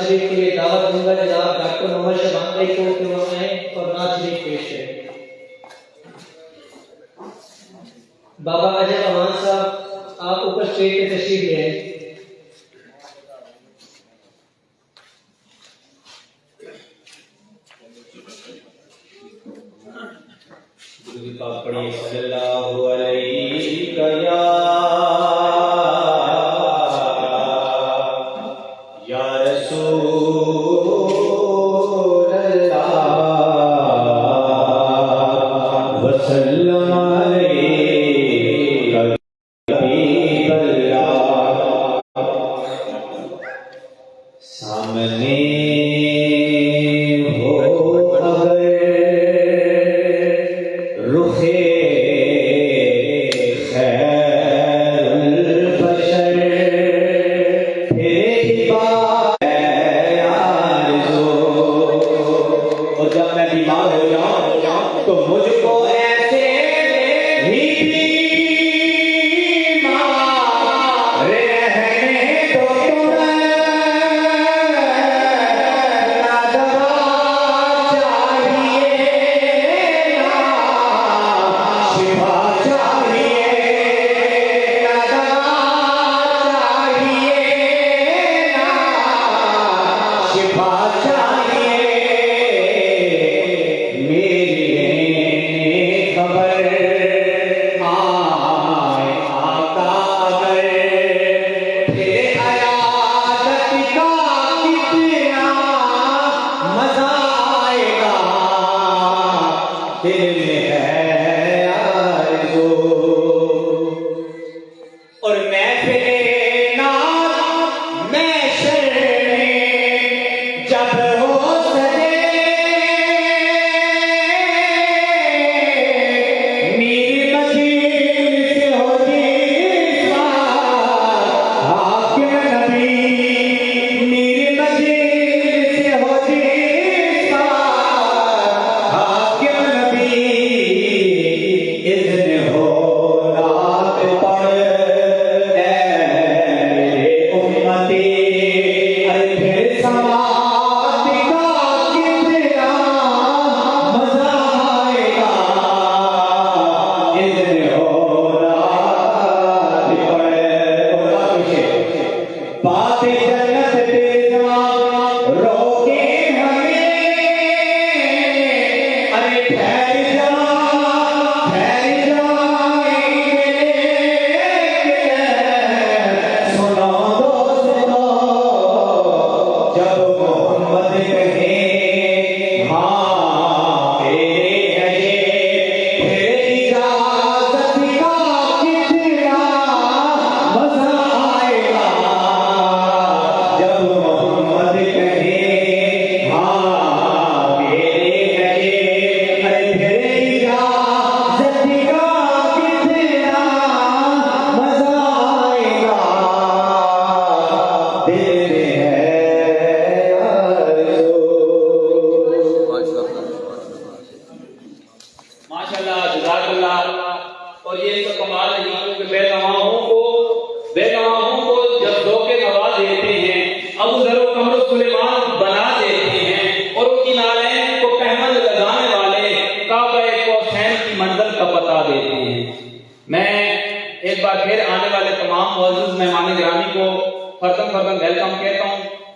شریف کے لیے دعوت دوں گا جناب ڈاکٹر محمد شبان بھائی کو کہ وہ آئیں اور نعت شریف پیش کریں۔ بابا اجے رحمان صاحب آپ اوپر اسٹیج پہ تشریف لے آئیں۔ پاک پڑھیے صلی اللہ علیہ یا رسول اللہ وسلم علیہ حبیب اللہ۔ سامنے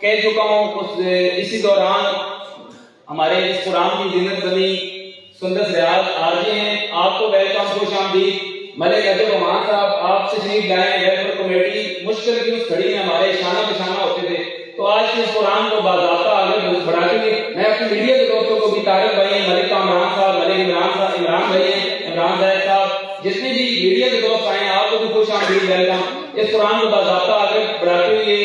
کہہ چکا ہوں اسی دوران ہمارے اس قرآن کی زینت بنی سندس ریاض آرجی ہیں، آپ کو ویلکم، خوش آمدید۔ ملک اجے رحمان صاحب آپ تشریف لائیں، ویلفیئر کمیٹی مشکل کی اس گھڑی میں ہمارے شانہ بشانہ ہوتے تھے، تو آج کے اس قرآن کو باضابطہ آگے بڑھاتے ہوئے میں اپنی میڈیا کے دوستوں کو بھی طارق بھائی ہیں، ملک عمران صاحب، ملک عمران صاحب، عمران بھائی ہیں، عمران زید صاحب، جتنے بھی میڈیا کے دوست آئے ہیں آپ کو بھی خوش آمدید، ویلکم۔ اس قرآن کو باضابطہ آگے بڑھاتے ہوئے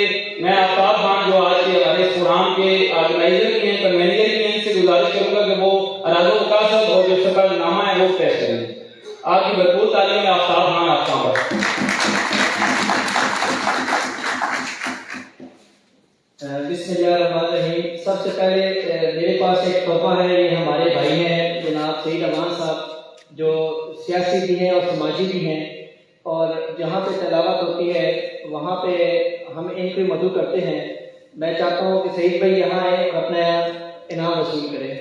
میں آفتاب خان جو آج کے ہمارے اس قرآن کے آرگنائزر کی ہیں، کنوینئر کی ہیں، ان سے گزارش کروں گا کہ وہ اراض و مقاصد اور جو سفر نامہ ہے وہ پیش کریں۔ آپ کی بھرپور تعلیم میں آفتاب خان آپ کا بسم اللہ الرحمن الرحیم۔ سب سے پہلے میرے پاس ایک تحفہ ہے، یہ ہمارے بھائی ہیں جناب سعید امان صاحب، جو سیاسی بھی ہیں اور سماجی بھی ہیں، اور جہاں پہ تلاوت ہوتی ہے وہاں پہ ہم ان کو مدعو کرتے ہیں۔ میں چاہتا ہوں کہ سعید بھائی یہاں آئے اور اپنا انعام وصول کریں.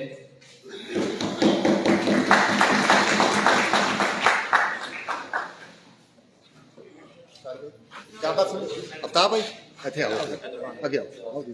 افتاب بھائی ਇੱਥੇ ਆਓ ਅੱਗੇ ਆਓ ਜੀ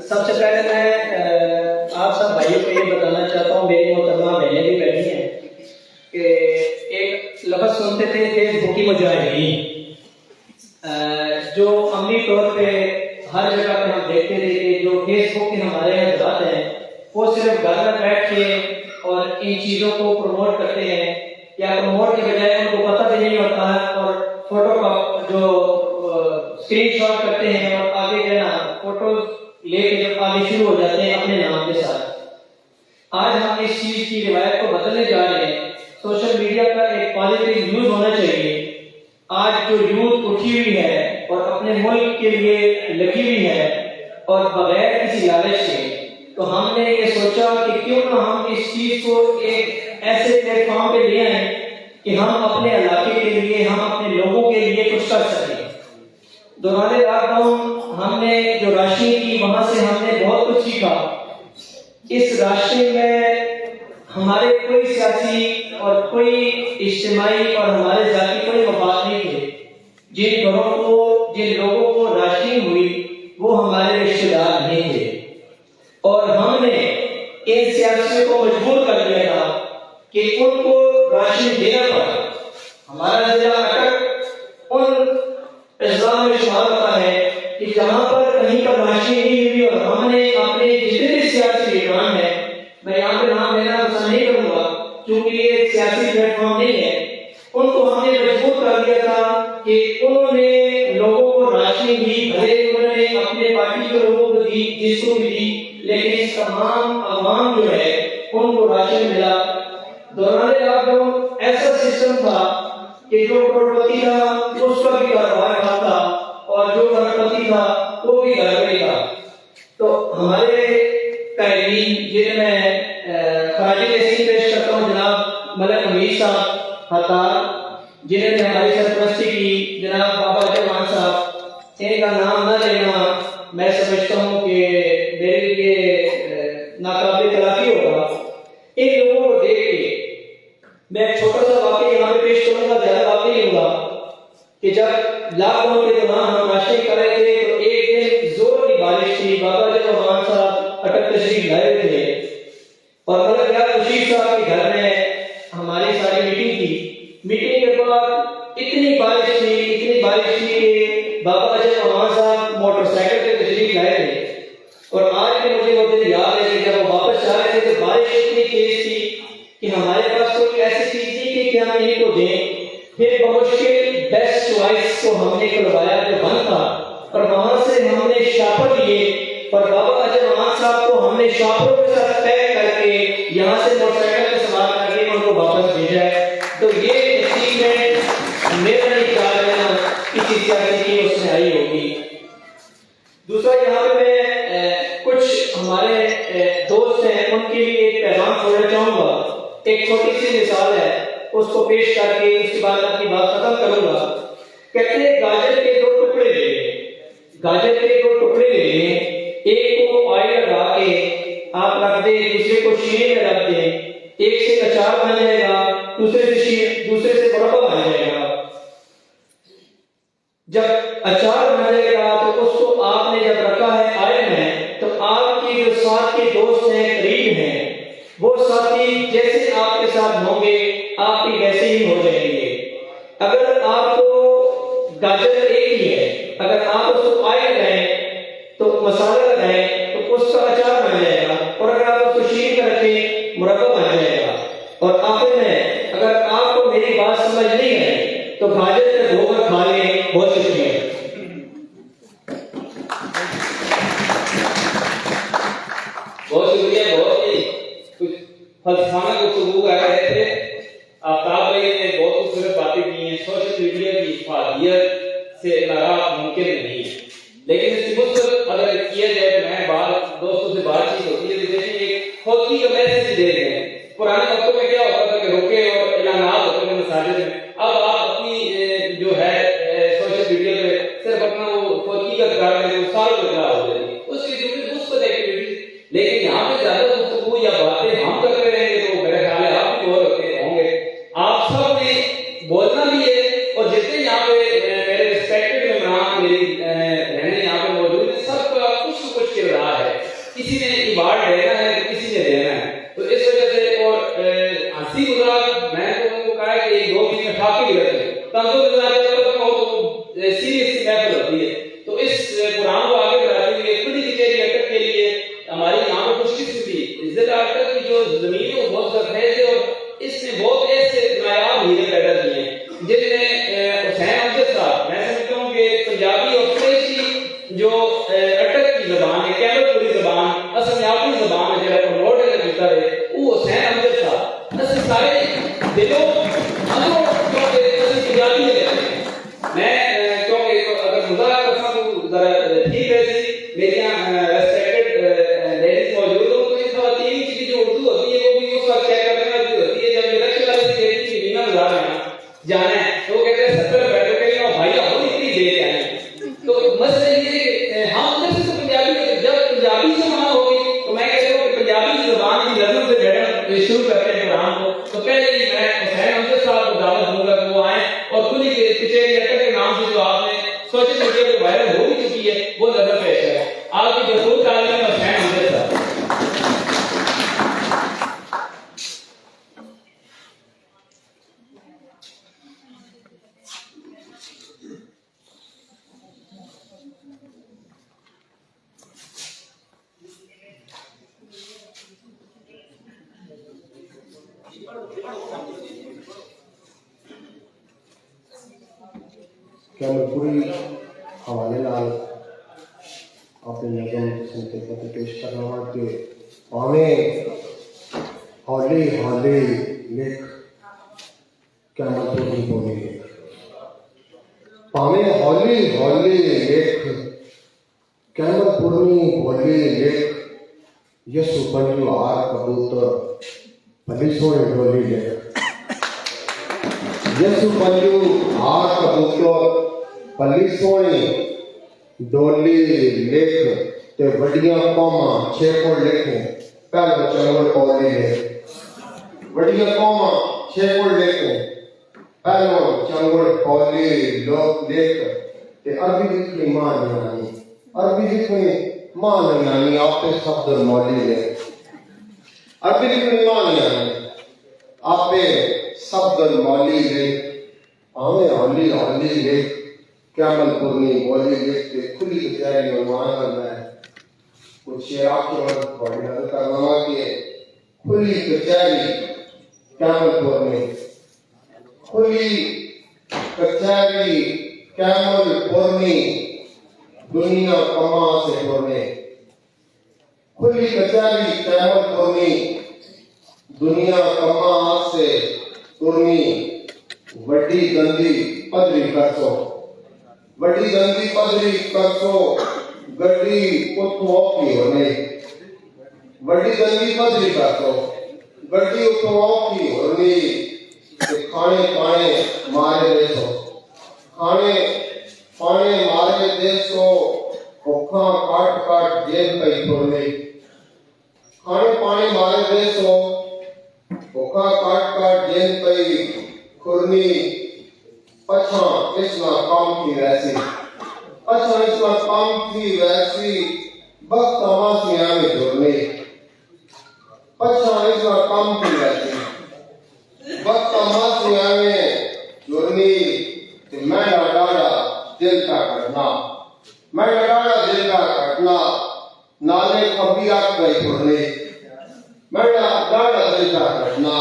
سب سے پہلے میں آپ سب بھائیوں کو یہ بتانا چاہتا ہوں، میری محترمہ بہنیں بھی بیٹھی ہیں، کہ ایک لفظ سنتے تھے فیس بک کی مجاہدین، جو عملی طور پہ ہر جگہ پہ ہم دیکھتے تھے کہ جو فیس بک کے ہمارے حضرات ہیں وہ صرف گھر میں بیٹھ کے اور ان چیزوں کو پروموٹ کرتے ہیں، یا پروموٹ کے بجائے ان کو پتہ بھی نہیں ہوتا ہے، اور فوٹو کا جو اسکرین شاٹ کرتے ہیں اور آگے جو ہے نا فوٹو لے کے جب آگے شروع ہو جاتے ہیں اپنے نام کے ساتھ. آج ہم اس چیز کی روایت کو بدلنے جا رہے ہیں. سوشل میڈیا کا ایک پازیٹیو یوز ہونا چاہیے. آج جو یوتھ اٹھی ہوئی ہے اور اپنے ملک کے لیے لگی ہوئی ہے اور بغیر کسی لالچ کے، تو ہم نے یہ سوچا کہ کیوں نہ ہم اس چیز کو ایک ایسے پلیٹ فارم پہ لے آئیں کہ ہم اپنے علاقے کے لیے، ہم اپنے لوگوں کے لیے کچھ کر سکیں. دوران لاک ڈاؤن ہم نے جو راشن کی وہاں سے ہم نے بہت کچھ سیکھا. اس راشن میں ہمارے کوئی سیاسی اور کوئی اجتماعی اور ہمارے ذاتی کوئی مفاد نہیں تھے. جن گھروں کو، جن لوگوں کو راشن ہوئی وہ ہمارے رشتے دار نہیں تھے، اور ہم نے ان سیاسیوں کو مجبور کر دیا تھا کہ ان کو راشن دینا پڑا. ہمارا ضلع اٹک ان اضلاع میں شمار ہوتا ہے کہ جہاں پر کہیں پر راشن نہیں ہوئی، اور ہم نے اپنے جتنے بھی سیاسی لیڈران ہیں، میں یہاں پہ نام لینا پسند نہیں کروں گا کیونکہ یہ سیاسی پلیٹ فارم نہیں ہے، ان کو ہم نے مجبور کر دیا تھا کہ انہوں نے لوگوں کو راشن دی، بھلے انہوں نے اپنے پارٹی کے لوگوں کو دی، جس کو بھی دی، لیکن تمام عوام جو ہے ان کو راشن ملا. دوران لاک ڈاؤن ایسا سسٹم تھا کہ جو کروڑپتی تھا اس کا بھی کاروبار تھا اور جو کروڑپتی تھا وہ بھی گھر میں تھا. تو ہمارے قائدین جنہیں میں خراج تحسین پیش کرتا ہوں جناب ملک امیر صاحب حتار، جنہوں نے ہماری سرپرستی کی، جناب بابا جوان صاحب، ان کا نام نہ لینا میں سمجھتا ہوں کہ میرے لیے ناقابل تلافی ہوگا. ان لوگوں کو دیکھ کے میں ایک چھوٹا سا واقعہ یہاں پہ پیش کروں گا، زیادہ واقعہ نہیں ہوگا، کہ جب لاک ڈاؤن کے دوران ہم ناشتے کر رہے تھے تو ایک دن زور کی بارش تھی. بابا جوان صاحب اٹک تشریف لائے تھے اور ملک یار رشید صاحب کے گھر میں ہماری ساری میٹنگ تھی. میٹنگ کے بعد اتنی بارش تھی کہ بابا جوان صاحب موٹر سائیکل پہ تشریف لائے تھے. اور آج بھی مجھے وہ دن یاد ہے کہ جب وہ واپس جا رہے تھے تو بارش اتنی تیز تھی کہ ہمارے پاس کوئی ایسی چیز نہیں تھی کہ ہم انہیں کو دیں. پھر بمشکل بیسٹ چوائس کو ہم نے کھلوایا جو بند تھا، اور وہاں سے ہم نے شاپر لیے اور بابا جوان صاحب کو ہم نے شاپروں کے ساتھ پیک کر کے یہاں سے موٹر سائیکل پہ سوار کر کے ان کو واپس بھیجا ہے. تو یہ اچیومنٹ میرا نہیں خیال ہے کسی سیاسی کی اس میں آئی ہوگی. دوسرا یہاں پہ میں کچھ ہمارے دوست ہیں ان کے لیے ایک پیغام چھوڑنا چاہوں گا. ایک چھوٹی سی مثال ہے، اس کو پیش کر کے اس کے بعد اپنی بات ختم کروں گا. کہتے ہیں گاجر کے 2 ٹکڑے لے لیں، گاجر کے 2 ٹکڑے لے لیں، ایک کو آئل لگا کے آپ رکھ دیں، دوسرے کو شیر میں رکھ دیں، ایک سے اچار بن جائے گا، دوسرے سے مربع بن جائے گا. جب اچار بن جائے گا تو اس کو آپ نے جب رکھا ہے آئل میں، تو آپ کے جو ساتھ کے دوست ہیں، قریب ہیں، وہ ساتھی جیسے آپ کے ساتھ ہوں گے آپ بھی ویسے ہی ہو جائیں گے. اگر آپ کو گاجر ایک ہی ہے، اگر آپ اس کو آئل لگائیں تو مسالہ لگائیں تو اس کا اچار بن جائے گا، اور اگر آپ اس کو شیر میں رکھیں مربع بن جائے گا. اور آخر میں اگر آپ کو میری بات سمجھ نہیں ہے تو گاجر میں دھو کر کھا لیں. بہت شکریہ. بہت شکریہ. بہت ہی کچھ فلسفانہ گفتگو کر رہے تھے. آفتاب بھائی نے بہت خوبصورت باتیں کی ہیں. سوشل میڈیا کی افادیت سے ناراض ممکن نہیں ہے. لیکن اس کی مثبت اگر کیا جائے تو میں دوستوں سے بات چیت ہوتی ہے تو دیکھیں ایک خود کا میسج دے رہے ہیں. پرانے وقتوں میں کیا ہوتا تھا کہ روکے اور اعلانات ہوتے تھے مساجد میں. اب آپ اپنی جو ہے سوشل میڈیا پہ صرف اپنا وہ خود کا کر رہے ہیں، ساروں کو اطلاع ہو جاتی ہے اس کی جو مثبت ایکٹیویٹیز. لیکن یہاں پہ زیادہ گفتگو یا باتیں ہم کرتے رہیں گے تو میرے خیال ہے آپ بھی بور ہوتے ہوں گے. آپ سب نے بولنا بھی ہے اور جتنے یہاں پہ میرے ریسپیکٹڈ مہمان میری بہنیں یہاں پہ موجود ہیں سب کا کچھ نہ کچھ کردار ہے. کسی نے ایوارڈ لینا ہے تو کسی نے دینا ہے. تو اس وجہ سے اور ہنسی مذاق میں نے تو ان کو کہا ہے کہ دو چیزیں خاکی بھی رکھتے ہیں. تنظر مزاج ہو تو سیریس سی محفل ہوتی ہے. تو اس پروگرام کو آگے بڑھاتے ہوئے کھلی کچہری اٹک کے لیے ہماری یہاں پہ خوش قسمتی ضلع اٹک کی جو زمین ہے وہ بہت زرخیز ہے اور اس نے بہت ایسے نایاب ہیرے پیدا کیے ہیں جن میں حسین امجد صاحب میں سمجھتا ہوں کہ پنجابی اور قریشی جو اٹک کی زبان ہے کیمل پوری زبان اسمیاتی زبان ہے جہاں پروموٹ ہے بہتر ہے وہ حسین امجد صاحب اس سارے دلوں اندروں کیونکہ اس پنجابی ہے میں کیونکہ اگر مظاہرہ کرنا تو ذرا ٹھیک ہے میری یہاں ریسپیکٹڈ لیڈیز موجود ہوں تو اس خواتین کی جو اردو ہوتی ہے وہ بھی اس وقت چیک کرنے والی ہوتی ہے جب یہ رکشے والی سے کہتی ہے کہ بینا مزار جانا ہے تو وہ کہتے ہیں 70 روپے تو کہیں اور بھائی ہم اتنی دے کے آئے ہیں. تو مسئلہ یہ ہے کہ ہم اندر سے پنجابی جب پنجابی زبان ہوگی تو میں کہتا ہوں کہ پنجابی زبان کی نظم سے بیٹھنا شروع کرتے ہیں پروگرام کو. تو پہلے ہی میں حسین امجد صاحب کو دعوت دوں گا کہ وہ آئیں اور کھلی کچہری اٹک کے نام سے جو آپ نے سوشل میڈیا پہ وائرل ہو بھی چکی ہے وہ نظر پیش کریں. آپ کی بھرپور تعلیم حسین امجد صاحب. کیا میں پوری حوالے نال اپنے نظم سنتے ہوئے پیش کرنا ہوا کہ ہمیں ہولی ہولی لکھ کیا مطلب بولی لکھ ہمیں ہولی ہولی لکھ قیامت پورنی بولی لکھ یسو بنیو آر کبوتر بھلی سونے ڈولی لکھ یسو بنیو آر کبوتر بھلی سونی ڈولی لکھ تے وڈیاں قوماں چھیکڑ لکھیں پہلو چنگڑ پولی لکھ وڈیاں قوماں چھیکڑ لکھیں پہلو چنگڑ پولی لوگ لکھ تے عربی لکھنی ماں نانی عربی لکھنی ماں نانی آپ سب در مولی لکھ عربی لکھنی ماں نانی آپ سب در مولی لکھ ہمیں ہولی ہولی لکھ قیامت پورنی بولی لکھ کے کھلی کچہری عنوان کرنا ہے. کچھ شعر آپ کے وقت بڑی نظر کرنا کہ کھلی کچہری قیامت پورنی کھلی کچہری قیامت پورنی دنیا کما سے پورنے کھلی کچہری قیامت پورنی دنیا کما سے پورنی وڈی گندی پدری کرسو وڈی گندی پدری کرسو گڈی اتھو کی ہونے وڈی گندی پدری کرسو گڈی اتھو کی ہونے کھانے پانے مارے دیسو کھانے پانے مارے دیسو اوکھاں کاٹ کاٹ جیل پئی چھوڑنے کھانے پانے مارے دیسو اوکھاں کاٹ کاٹ جیل پئی کھرنی پچھاں اسنا کام کی ویسی پچھاں اسنا کام کی ویسی وقت آماسی آنے جھوڑنے پچھاں اسنا کام کی ویسی وقت آماسی آنے جھوڑنی تے میں ڈاڑا دل کا کٹنا میں ڈاڑا دل کا کٹنا نالے کبھی آگ گئی چھوڑنے میں ڈاڑا دل کا کٹنا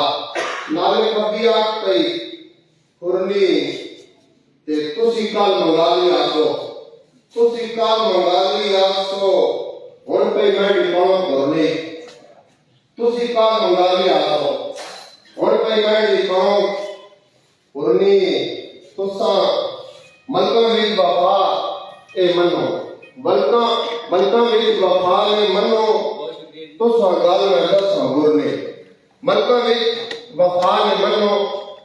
نالے کبھی آگ گئی چھوڑنی تے تسی کال منگالی آسو تسی کال منگالی آسو ہن پہ میں ڈکاؤں دھونے تسی کال منگالی آسو ہن پہ میں ڈکاؤں پورنی تساں ملکہ ویل بابا اے منو ملکاں وچ وفا نے منو تساں گل میں دساں گر نے ملکاں وچ وفا نے منو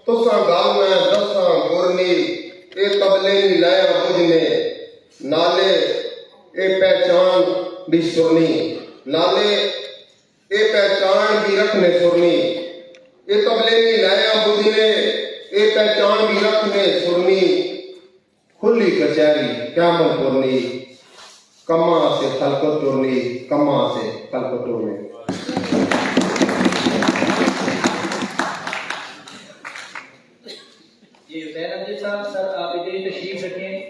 تساں گل میں دساں گر نے اے تبلے نہیں لایا بجنے نالے اے پہچان بھی سرنی نالے اے پہچان بھی رکھنے سرنی اے تبلے نہیں لایا بجنے اے پہچان بھی رکھنے سرنی کھلی کچہری قیامت پرنی کما سے خلقت ٹورنی کما سے خلقت ٹورنی جی حسین امجد صاحب سر آپ ادھر تشریف رکھیں.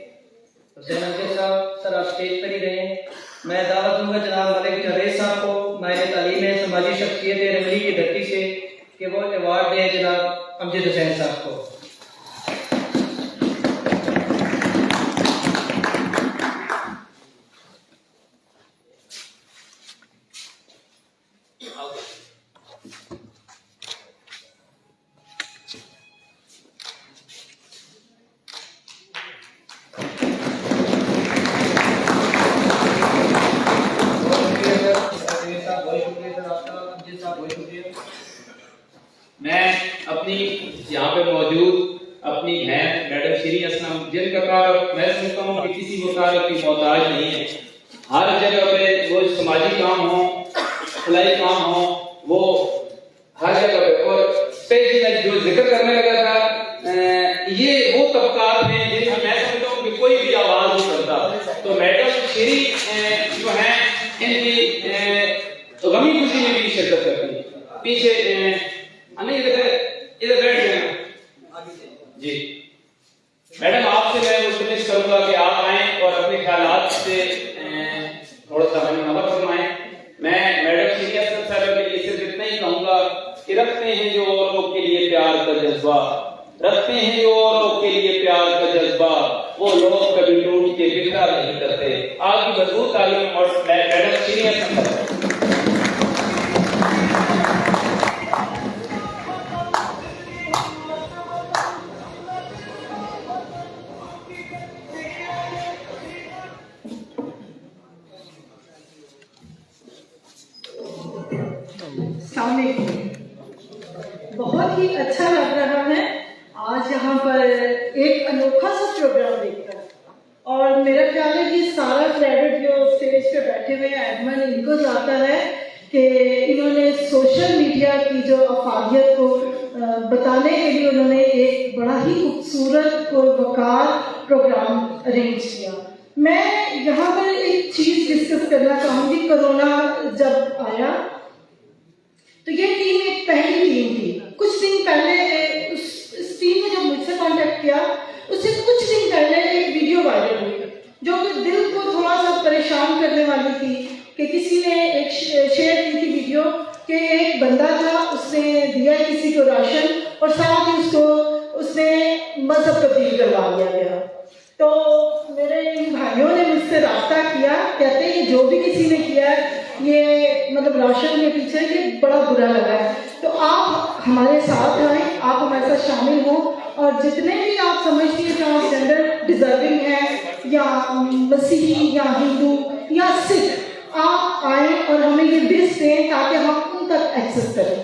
حسین امجد صاحب سر آپ اسٹیج پر ہی رہیں. میں دعوت دوں گا جناب ملک جاوید صاحب کو ماہر تعلیم ہے سماجی شخصیت رنگلی کی دھرتی سے کہ وہ ایوارڈ دیں جناب امجد حسین صاحب کو. میں اپنی یہاں پہ موجود اپنی بہن میڈم شیریں اسلم جن کا تعارف میں سمجھتا ہوں کہ کسی متعارف کی محتاج نہیں ہے. ہر جگہ پہ وہ سماجی کام ہوں فلاحی کام ہوں وہ ہر جگہ پہ اور اسپیشلی جو ذکر کرنے لگا تھا یہ وہ طبقات ہیں جن میں سمجھتا ہوں کہ کوئی بھی آواز نہیں کرتا. تو میڈم شیریں جو ہیں ان کی غمی خوشی میں بھی شرکت کرتی ہیں. پیچھے ادھر بیٹھ جائیں جی میڈم آپ سے میں گزارش کروں گا کہ آپ آئیں اور اپنے خیالات سے تھوڑا سا ہمیں نمبر فرمائیں. میں میڈم شیریں اسلم صاحبہ کے لیے صرف اتنا ہی کہوں گا کہ رکھتے ہیں جو اوروں کے لیے پیار کا جذبہ رکھتے ہیں جو اوروں کے لیے پیار کا جذبہ وہ لوگ کبھی ٹوٹ کے بکھرا نہیں کرتے. آپ کی مضبوط تعلیم اور میڈم شیریں اسلم صاحبہ السلام علیکم. بہت ہی اچھا لگ رہا ہے آج یہاں پر ایک انوکھا سا پروگرام دیکھ کر اور میرا خیال ہے کہ سارا کریڈٹ جو اسٹیج پہ بیٹھے ہوئے ایڈمن ان کو جاتا ہے کہ انہوں نے سوشل میڈیا کی جو افادیت کو بتانے کے لیے انہوں نے ایک بڑا ہی خوبصورت وقار پروگرام ارینج کیا. میں یہاں پر ایک چیز ڈسکس کرنا چاہوں گی. کرونا جب آیا تو یہ ٹیم ایک پہلی ٹیم تھی. کچھ دن پہلے اس ٹیم نے جب مجھ سے کانٹیکٹ کیا اس سے کچھ دن پہلے ایک ویڈیو وائرل ہوئی جو کہ دل کو تھوڑا سا پریشان کرنے والی تھی کہ کسی نے ایک شیئر کی تھی ویڈیو کہ ایک بندہ تھا اس نے دیا کسی کو راشن اور ساتھ ہی اس نے مذہب تبدیل کروا دیا گیا. تو میرے ان بھائیوں نے مجھ سے رابطہ کیا کہتے ہیں کہ جو بھی کسی نے کیا ہے یہ مطلب راشن کے پیچھے یہ بڑا برا لگا ہے. تو آپ ہمارے ساتھ آئیں آپ ہمارے ساتھ شامل ہوں اور جتنے بھی آپ سمجھتی ہیں ٹرانسجینڈر ڈیزرونگ ہیں یا مسیحی یا ہندو یا سکھ آپ آئیں اور ہمیں یہ لسٹ دیں تاکہ ہم ان تک ایکسیس کریں.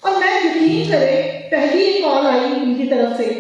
اور میں یقین کریں پہلی ایک کال آئی ان کی طرف سے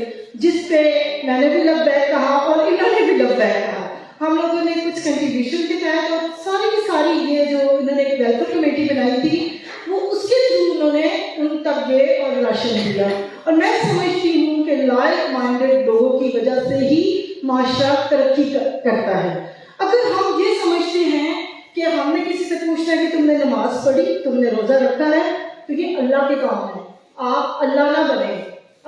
جس پہ میں نے بھی لبیک کہا اور انہوں نے بھی لبیک کہا. ہم لوگوں نے کچھ کنٹریبیوشن کے تحت اور ساری کی ساری یہ جو انہوں نے ایک ویلکم کمیٹی بنائی تھی وہ اس کے تھرو انہوں نے ان تک گئے اور راشن دیا. اور میں سمجھتی ہوں کہ لائک مائنڈیڈ لوگوں کی وجہ سے ہی معاشرہ ترقی کرتا ہے. اگر ہم یہ سمجھتے ہیں کہ ہم نے کسی سے پوچھنا ہے کہ تم نے نماز پڑھی تم نے روزہ رکھا ہے تو یہ اللہ کے کام ہے. آپ اللہ نہ بنیں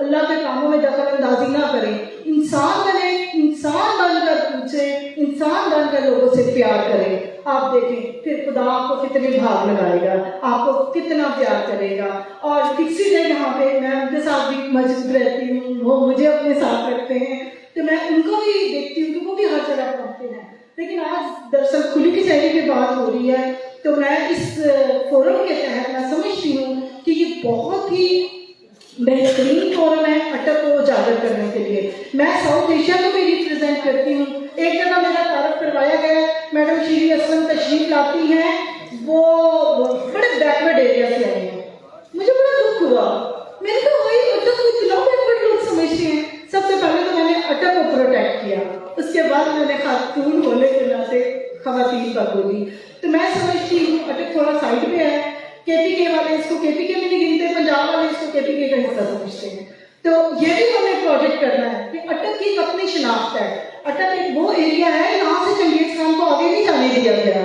اللہ کے کاموں میں دخل اندازی نہ کریں. انسان بنیں انسان بن کر پوچھیں انسان بن کر لوگوں سے پیار کریں. آپ دیکھیں پھر خدا آپ کو کتنے بھاگ لگائے گا آپ کو کتنا پیار کرے گا. اور کسی نے یہاں پہ میں ان کے ساتھ بھی موجود رہتی ہوں وہ مجھے اپنے ساتھ رکھتے ہیں تو میں ان کو بھی دیکھتی ہوں کہ وہ بھی ہر جگہ پہنچتے ہیں. لیکن آج دراصل کھلی کچہری کی بات ہو رہی ہے تو میں اس فورم کے تحت میں سمجھتی ہوں کہ یہ بہت ہی بہترین فورم ہے اٹک کو اجاگر کرنے کے لیے. میں ساؤتھ ایشیا کو بھی ریپرزینٹ کرتی ہوں. ایک جگہ میرا تعارف मैडम शीरी असलम तशरीफ लाती हैं, वो बड़े बैकवर्ड एरिया से आई हैं। मुझे बड़ा दुख हुआ, मैंने कहा भाई अटक को इतना बैकवर्ड लोग समझते हैं। सबसे पहले तो मैंने अटक को प्रोटेक्ट किया, उसके बाद मैंने खातून होने के नाते खवातीन पर बोली। तो मैं समझती हूँ अटक थोड़ा साइड पे है, केपीके वाले इसको केपीके में नहीं गिनते, पंजाब वाले इसको केपीके का हिस्सा समझते हैं। तो ये भी हमें प्रोजेक्ट करना है कि अटक की एक अपनी शनाख्त है। अटक एक वो एरिया है यहाँ से चंगेज खान को आगे नहीं जाने दिया गया।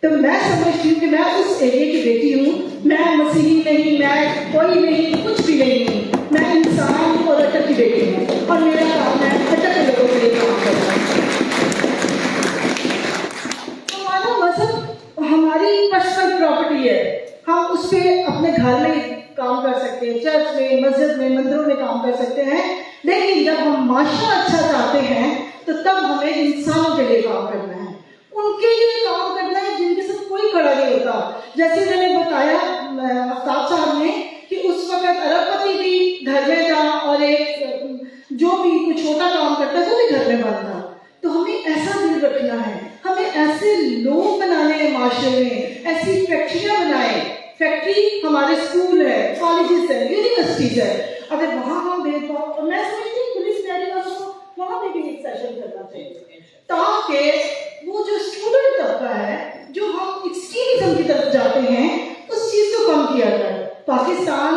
तो मैं समझती हूँ कि मैं उस एरिया की बेटी हूँ, मैं मसीही नहीं, मैं कोई नहीं, कुछ भी नहीं हूँ, मैं इंसान और अटक की बेटी हूँ और मेरा काम है अटक के लोगों के लिए काम करना। हमारा मजहब हमारी पर्सनल प्रॉपर्टी है, हम उस पर अपने घर में काम कर सकते हैं, चर्च में, मस्जिद में, मंदिरों में काम कर सकते हैं, लेकिन जब हम माशरा अच्छा चाहते हैं तो तब हमें इंसानों के लिए काम करना है, उनके लिए काम करना है जिनके साथ कोई खड़ा नहीं होता। जैसे मैंने बताया आफ्ताब साहब ने कि उस वक्त अरबपति भी घर में था और एक जो भी कोई छोटा काम करता है वो भी घर में बंद था। तो हमें ऐसा दिल रखना है, हमें ऐसे लोग बनाने हैं माशरे में, ऐसी फैक्ट्रियां बनाए। फैक्ट्री हमारे स्कूल है, कॉलेजेस है, यूनिवर्सिटीज है, अगर वहाँ हम भेदभाव, और मैं समझती हूँ पुलिस तैयारी वालों को वहाँ पे भी एक सेशन करना चाहिए ताकि वो जो स्टूडेंट तबका है जो हम एक्सट्रीमिज्म की तरफ जाते हैं उस चीज को कम किया जाए। पाकिस्तान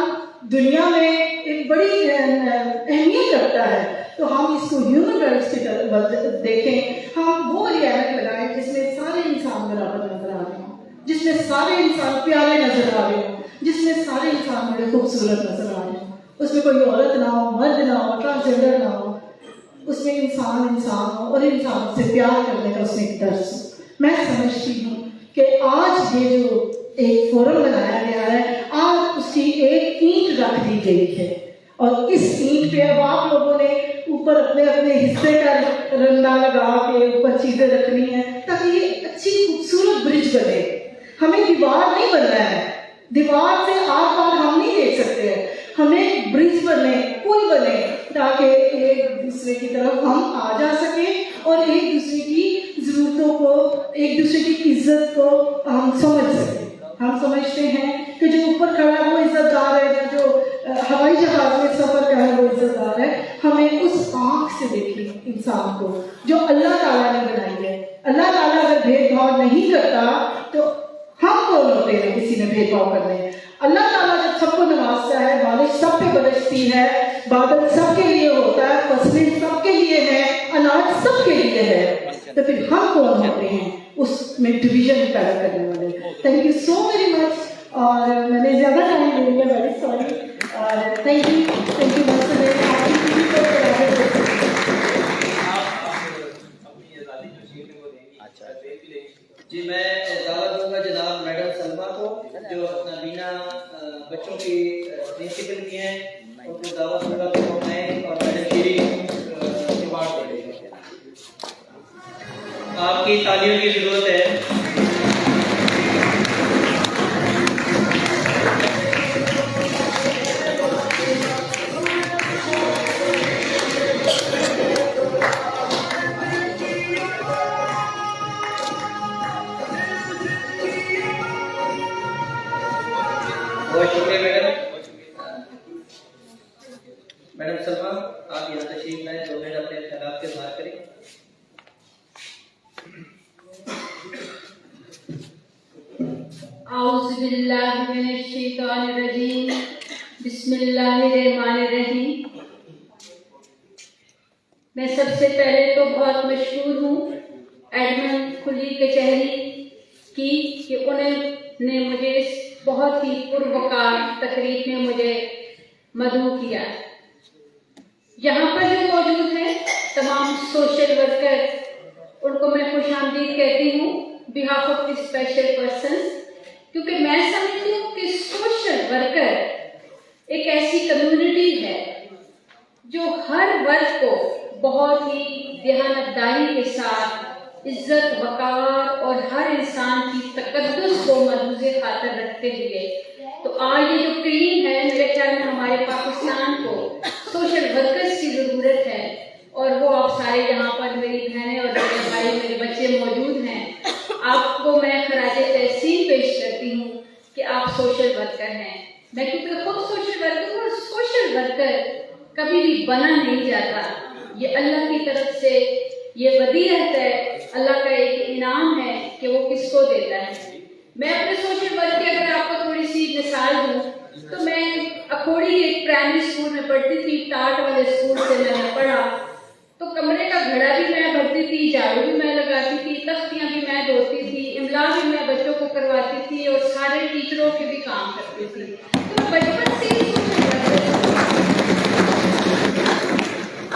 दुनिया में एक बड़ी अहमियत रखता है, तो हम इसको ह्यूमन राइट्स की तरफ देखें, हम वो रियायत लगाएं जिसमें सारे इंसान बराबर नजर आ रहे हों, जिसमें सारे इंसान प्यारे नजर आ रहे हों, जिसमें सारे इंसान बड़े खूबसूरत नजर आ रहे हों, उसमें कोई औरत ना हो, मर्द ना हो, ट्रांसजेंडर ना हो, उसमें इंसान हो और इंसान से प्यार करने का उसमें एक दर्ज हो। मैं समझती हूँ कि आज ये जो एक फोरम बनाया गया है, आज उसकी एक ईंट रख दी गई है और इस ईंट पे अब आप लोगों ने ऊपर अपने अपने हिस्से का रंदा लगा के ऊपर चीजें रखनी है ताकि ये अच्छी खूबसूरत ब्रिज बने। हमें दीवार नहीं बनना है, दीवार से आर पार हम नहीं देख सकते हैं, हमें ब्रिज बने, पुल बने ताकि एक दूसरे की तरफ हम आ जा सके और एक दूसरे की जरूरतों को, एक दूसरे की इज्जत को हम समझ सकें। हम समझते हैं कि जो ऊपर खड़ा है वो इज्जतदार है, जो हवाई जहाज में सफर कर रहा है वो इज्जतदार है। हमें उस आंख से देखें इंसान को जो अल्लाह ताला ने बनाई है। अल्लाह ताला अगर भेदभाव नहीं करता तो हम कौन होते हैं किसी ने भेदभाव करने। अल्लाह ताला जब सबको नवाजता है, बारिश सब पे बरसती है, बादल सबके लिए होता है, फसलें सबके लिए है, अनाज सबके लिए है, तो फिर हम कौन होते हैं उसमें डिवीजन पैदा करने वाले। Thank you so very much, और मैंने ज़्यादा टाइम ले लिया, वेरी सॉरी, और थैंक यू वंस अगेन। जी मैं दावत दूंगा जनाब मैडम सलमा को जो नाबीना बच्चों की प्रिंसिपल भी हैं, उनको दावत दूंगा कि वो आएं और मैडम शीरी अवार्ड दे देंगे। आपकी तालियों की जरूरत है। बहुत शुक्रिया मैडम सलमा, आप यहाँ तशरीफ लाएं, 2 मिनट अपने ख्यालात के इज़हार करें। औज़ु बिल्लाहि मिनश शैतानिर रजीम, बिस्मिल्लाहिर रहमानिर रहीम। मैं सबसे पहले तो बहुत मशहूर हूँ एडमन खुली कचहरी की कि उन्होंने मुझे बहुत ही पुरवकार तकरीब में मुझे मदऊ किया। यहाँ पर जो मौजूद हैं तमाम सोशल वर्कर, उनको मैं खुशामदीद कहती हूँ बिहाफ ऑफ स्पेशल पर्सन्स, क्योंकि मैं समझती हूँ कि सोशल वर्कर एक ऐसी कम्युनिटी है जो हर वर्ग को बहुत ही देहानतदारी के साथ इज्जत, वकार और हर इंसान की तकद्दुस को मलूज़े खातर रखते हुए, तो आज ये जो टीम है, मेरे ख्याल में हमारे पाकिस्तान को सोशल वर्कर्स की ज़रूरत है, और वो आप सारे यहाँ पर मेरी बहनें और मेरे भाई, मेरे बच्चे मौजूद हैं। آپ کو میں خراج تحسین پیش کرتی ہوں کہ آپ سوشل ورکر ہیں. میں کیونکہ خود سوشل ورکر ہوں، اور سوشل ورکر کبھی بھی بنا نہیں جاتا. یہ اللہ کی طرف سے یہ ودیعت ہے، اللہ کا ایک انعام ہے کہ وہ کس کو دیتا ہے. میں اپنے سوشل ورک کی اگر آپ کو تھوڑی سی مثال دوں تو میں اکھوڑی ایک پرائمری اسکول میں پڑھتی تھی. ٹاٹ والے اسکول سے میں نے پڑھا تو کمرے کا گھڑا بھی میں بھرتی تھی، جھاڑو بھی میں لگاتی تھی، تختیاں بھی میں دھوتی تھی، املا بھی میں بچوں کو کرواتی تھی اور سارے ٹیچروں کے بھی کام کرتی تھی. تو بچپن سے ہی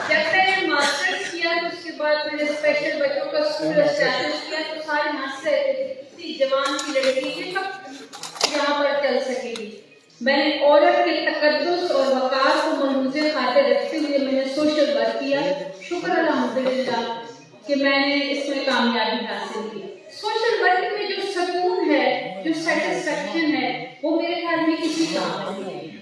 جب میں نے ماسٹرس کیا تو اس کے بعد میں نے اسپیشل بچوں کا اسکول اسٹیبلش کیا تو سارے ہنس رہے تھے اتنی جوان کی لڑکی یہ کب یہاں پر چل سکے گی. میں نے عورت کے تقدس اور وقار کو ملحوظ خاطر رکھتے ہوئے میں نے سوشل ورک کیا. شکر الحمدللہ کہ میں نے اس میں کامیابی حاصل کی. سوشل ورک میں جو سکون ہے، جو سیٹسفیکشن ہے، وہ میرے خیال میں کسی کام نہیں ہے.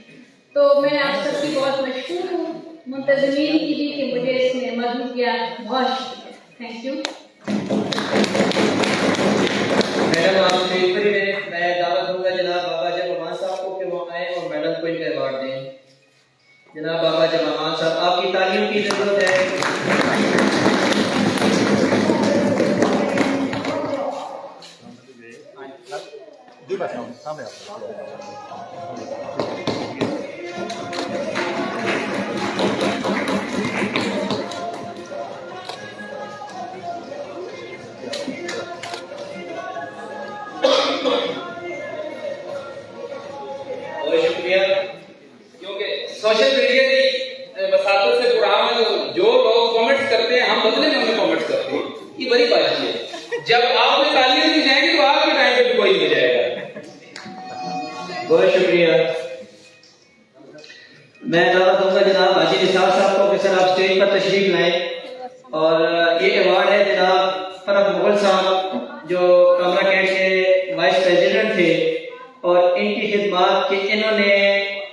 تو میں آپ سب کی بہت مشکور ہوں، منتظمین کی بھی کہ مجھے اس میں مدعو کیا. بہت شکریہ. Thank you. میڈم آپ سے میں دعوت دوں گا جناب بابا جب امان صاحب کو کہ وہ آئیں اور میڈم کو ان کا ایوارڈ دیں. جناب بابا جب امان صاحب، آپ کی تعلیم کی ضرورت ہے. بہت شکریہ. کیونکہ سوشل میڈیا کی وساطت سے قرآن میں جو لوگ کامنٹس کرتے ہیں ہم بدلے میں انہیں کامنٹس کرتے ہیں. یہ بڑی بات ہے. جب آپ میں تعلیم دی جائے گی تو آپ کے ٹائم پہ بھی کوئی نہیں جائے گا. بہت شکریہ. میں دعوت دوں گا جناب حاجی نثار صاحب کو کہ سر آپ اسٹیج پر تشریف لائیں. اور یہ ایوارڈ ہے جناب فرح مغل صاحب جو کامرا کینٹ کے وائس پریزیڈنٹ تھے، اور ان کی خدمات کہ انہوں نے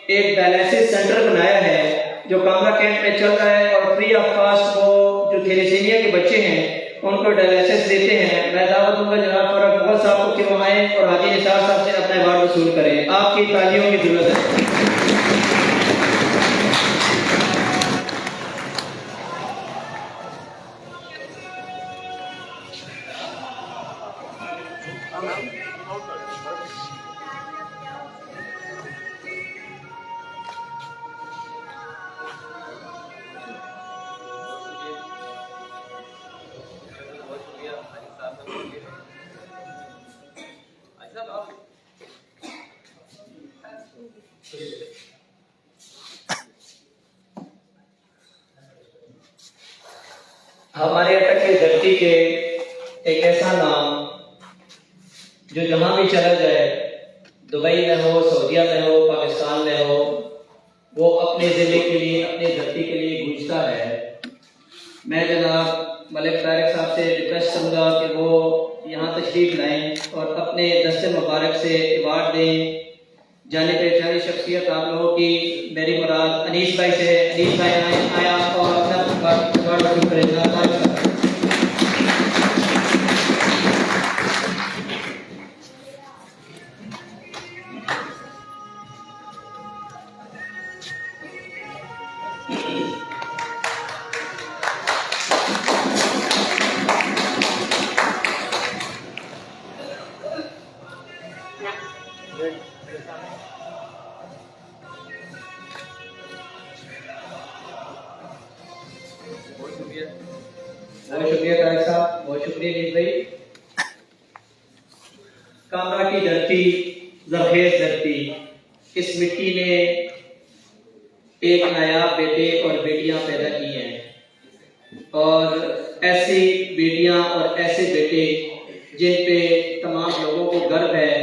ایک ڈائلسس سینٹر بنایا ہے جو کامرا کینٹ میں چل رہا ہے، اور فری آف کاسٹ وہ جو تھیلیسیمیا کے بچے ہیں ان کو ڈائلسس دیتے ہیں. میں دعوت دوں گا جناب فرح مغل صاحب کو کہ وہ آئیں اور حاجی نثار صاحب سے اپنا ایوارڈ وصول کریں. آپ کی تعلیموں کی ضرورت ہے. ہمارے اٹک کی دھرتی کے ایک ایسا نام جو جہاں بھی چلا جائے، دبئی میں ہو، سعودیہ میں ہو، پاکستان میں ہو، وہ اپنے ضلع کے لیے، اپنی دھرتی کے لیے گونجتا ہے. میں جناب ملک طارق صاحب سے ریکویسٹ کروں گا کہ وہ یہاں تشریف لائیں اور اپنے دست مبارک سے ایوارڈ دیں. جانے پہچانی شخصیت آپ لوگوں کی میری مراد انیس بھائی سے. انیس بھائی آیا اور اپنا ایوارڈ وصول کریں. بہت شکریہ طارق صاحب، بہت شکریہ نیز بھائی. کامرا کی دھرتی زرخیز دھرتی، اس مٹی نے ایک نایاب بیٹے اور بیٹیاں پیدا کی ہیں، اور ایسی بیٹیاں اور ایسے بیٹے جن پہ تمام لوگوں کو گرو ہے،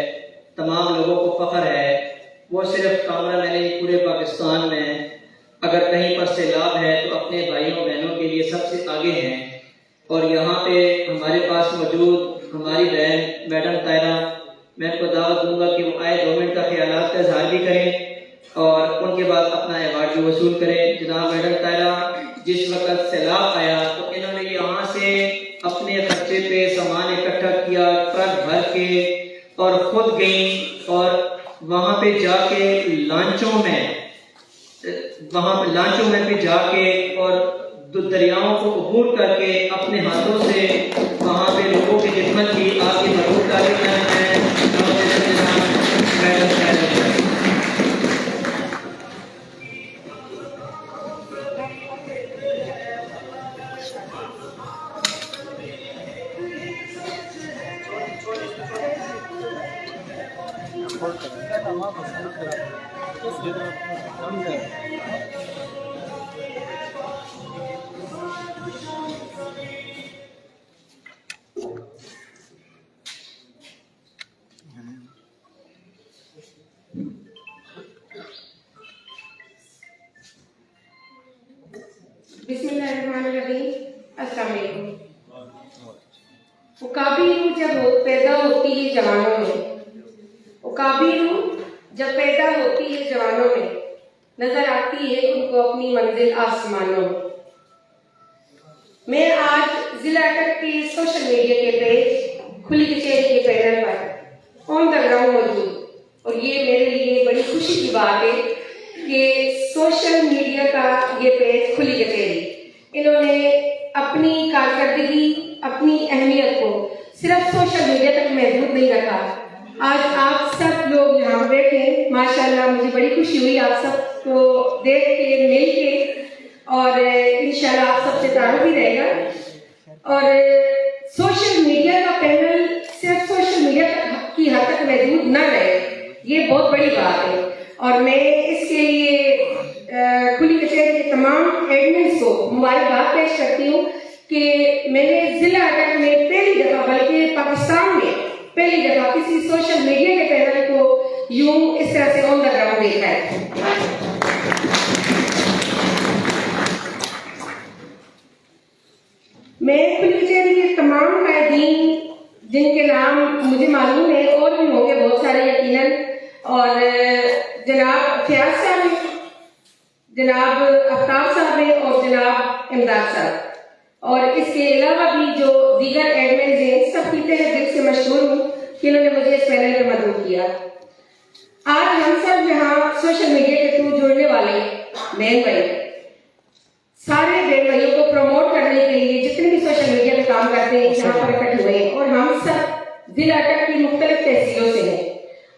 تمام لوگوں کو فخر ہے. وہ صرف کامرا میں نہیں، پورے پاکستان میں اگر کہیں پر سیلاب ہے تو اپنے بھائیوں بہنوں کے لیے سب سے آگے ہیں. اور یہاں پہ ہمارے پاس موجود ہماری بہن میڈم طاہرہ، میں ان کو دعوت دوں گا کہ وہ آئے، 2 منٹ کا خیالات کا اظہار بھی کریں اور ان کے بعد اپنا ایوارڈ بھی وصول کریں. جناب میڈم طاہرہ، جس وقت سیلاب آیا تو انہوں نے یہاں سے اپنے اپنے خرچے پہ سامان اکٹھا کیا ٹرک بھر کے اور خود گئیں اور وہاں پہ جا کے لانچوں میں پہ جا کے اور دریاؤں کو عبور کر کے اپنے ہاتھوں سے وہاں پہ لوگوں کی خدمت کی. آپ کی مضبوط تعریف ہیں. बिस्मिल्लाहिर्रहमानिर्रहीम। अस्सलाम वालेकुम। उकाबी रूह जब पैदा होती है जवानों में, उकाबी रूह जब पैदा होती है जवानों में, नजर आती है उनको अपनी मंजिल आसमानों में। मैं आज जिला अटक के सोशल मीडिया के पेज खुली कचहरी के पैनल पर ऑन द ग्राउंड मौजूद, और ये मेरे लिए बड़ी खुशी की बात है कि सोशल मीडिया का ये पेज खुली कचहरी, इन्होंने अपनी कारकर्दगी, अपनी अहमियत को सिर्फ सोशल मीडिया तक महदूद नहीं रखा। आज आप सब लोग यहाँ बैठे, माशाल्लाह मुझे बड़ी खुशी हुई आप सबको देख के, मिल के, और इंशाल्लाह आप सबसे तारुफ भी रहेगा। और सोशल मीडिया का पैनल सिर्फ सोशल मीडिया की हद तक महदूद न रहे, ये बहुत बड़ी बात है। और मैं इसके लिए खुली कचहरी के तमाम एडमिन्स को मुबारकबाद पेश करती हूँ कि मैंने जिला अटक में पहली दफा, बल्कि पाकिस्तान में पहली दफा किसी सोशल मीडिया के पैनल को यूं इस तरह से ऑन द ग्राउंड देखा है। मैं खुली कचहरी के तमाम कायदीन जिनके नाम मुझे मालूम है, और भी होंगे बहुत सारे यकीनन, और जनाब फयाज साहब, जनाब आफ्ताब साहब हैं, और जनाब इमदाद साहब, और इसके अलावा भी जो दीगर एडमिन हैं, सब की तहे दिल से मशहूर हूँ कि इन्होंने मुझे इस पैनल में मदद किया। आज हम सब यहाँ सोशल मीडिया के थ्रू जुड़ने वाले बहन भाई, सारे बहन भाइयों को प्रमोट करने के लिए जितने भी सोशल मीडिया पे काम करते हैं यहाँ पर इकट्ठे हुए हैं, और हम सब जिला अटक की मुख्तलिफ तहसीलों से हैं,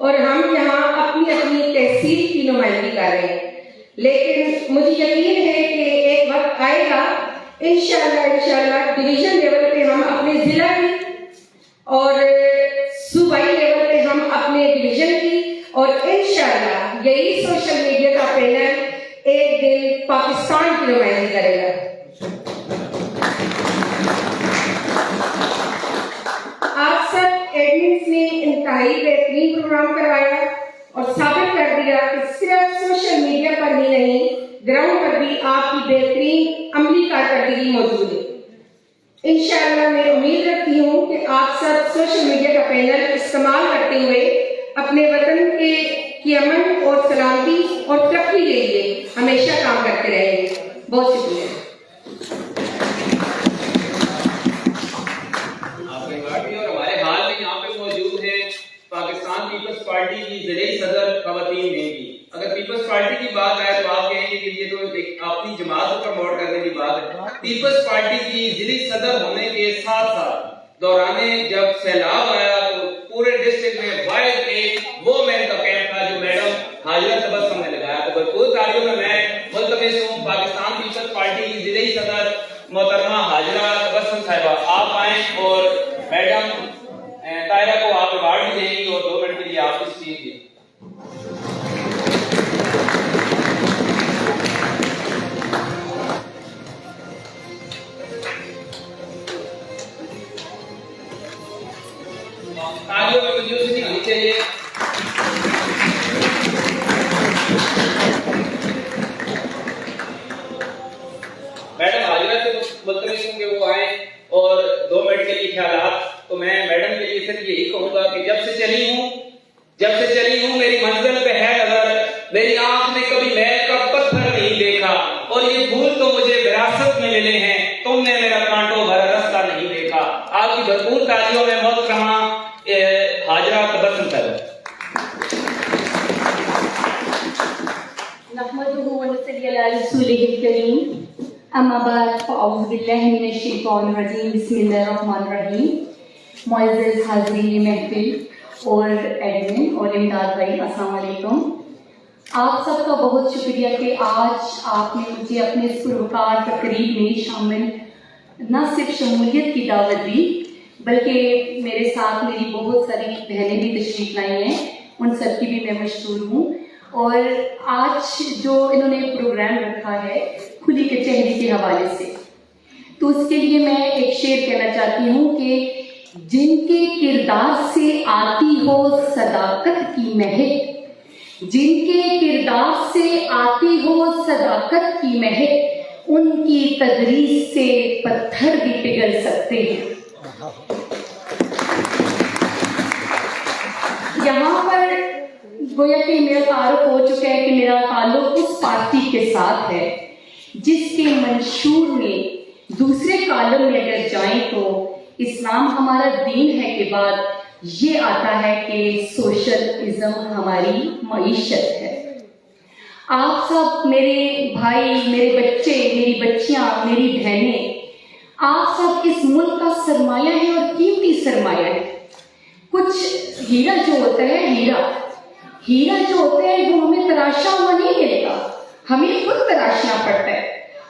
और हम यहाँ अपनी अपनी तहसील की नुमाइंदगी कर रहे हैं। लेकिन मुझे यकीन है कि एक वक्त आएगा इंशाअल्लाह डिवीजन लेवल पे हम अपने जिला की और सूबाई लेवल पे हम अपने डिवीजन की, और इंशाअल्लाह यही सोशल मीडिया का पैनल एक दिन पाकिस्तान की नुमाइंदगी करेगा। आप सब एडमिन्स ने इंतहाई बेहतरीन प्रोग्राम करवाया और साबित कर दिया कि सिर्फ सोशल मीडिया पर ही नहीं, ग्राउंड पर भी आपकी बेहतरीन अमली कारकर्दगी मौजूद है। इंशाअल्लाह मैं उम्मीद रखती हूँ कि आप सब सोशल मीडिया का पैनल इस्तेमाल करते हुए अपने वतन की अमन और सलामती और तरक्की के लिए हमेशा काम करते रहेंगे। बहुत शुक्रिया। और हमारे हाल में यहाँ पे मौजूद है पाकिस्तान पीपल्स पार्टी की ज़िले सदर खवातीन में भी। अगर पीपल्स पार्टी की बात आए तो आप कहेंगे कि ये तो एक अपनी जमात को प्रमोट करने की बात है। पीपल्स पार्टी की ज़िले सदर होने के साथ साथ दौराने जब सैलाब आया तो पूरे डिस्ट्रिक्ट में वाइड एक वोमेन का कैंप था जो मैडम हाजिरा तबस्सुम ने लगाया। तो भरपूर तालियों में मैं मुल्तमिस हूँ पाकिस्तान पीपल्स पार्टी की ज़िले सदर मोहतरमा हाजिरा तबस्सुम साहिबा, आप आए और मैडम तायरा को आप अवार्ड भी देंगी और 2 मिनट के लिए आप इस चीज की तालियों में यूनिवर्सिटी होनी चाहिए। मैडम हाजिरा से मुल्तमिस हूँ कि वो आए और 2 मिनट के लिए ख्यालात। तो मैं मैडम के लिए सिर्फ यही कहूँगा कि जब से चली हूँ मेरी मंजिल पे है नजर, मेरी आंख ने कभी महल का पत्थर नहीं देखा, और ये फूल तो मुझे विरासत में मिले हैं, तुमने मेरा कांटों भरा रास्ता नहीं देखा। की भरपूर तालियों में मोहतरमा हाजरा तबस्सुम करें। नहमदुहु व नसल्ली अला रसूलिहिल करीम, अम्मा बाद, फ़अऊज़ु बिल्लाहि मिनश शैतानिर रजीम, बिस्मिल्लाहिर रहमानिर रहीम। मुअज़्ज़ज़ हाज़रीन महफ़िल और एडमिन और इमदाद भाई, अस्सलाम वालेकुम। आप सबका बहुत शुक्रिया कि आज आपने मुझे अपने इस पुरवकार तकरीब में शामिल न सिर्फ शमूलियत की दावत दी, बल्कि मेरे साथ मेरी बहुत सारी बहनें भी तशरीफ़ लाई हैं, उन सब की भी मैं मशहूर हूँ। और आज जो इन्होंने प्रोग्राम रखा है खुली कचहरी के हवाले से, तो उसके लिए मैं एक शेर कहना चाहती हूँ कि जिनके किरदार से आती हो सदाकत की महक, जिनके किरदार से आती हो सदाकत की महक, उनकी तदरीस से पत्थर भी पिघल सकते हैं। यहाँ पर गोया कि मेरा तारुफ हो चुका है कि मेरा ताल्लुक उस पार्टी के साथ है जिसके मंशूर में दूसरे कॉलम में अगर जाएं तो इस्लाम हमारा दीन है के बाद ये आता है कि सोशलिज्म हमारी मईशत है। आप सब मेरे भाई, मेरे बच्चे, मेरी बच्चियां, मेरी बहनें, आप सब इस मुल्क का सरमाया है और कीमती सरमाया है। कुछ हीरा जो होता है, हीरा जो होता है वो हमें तराशा हुआ नहीं मिलता, हमें खुद तराशना पड़ता है।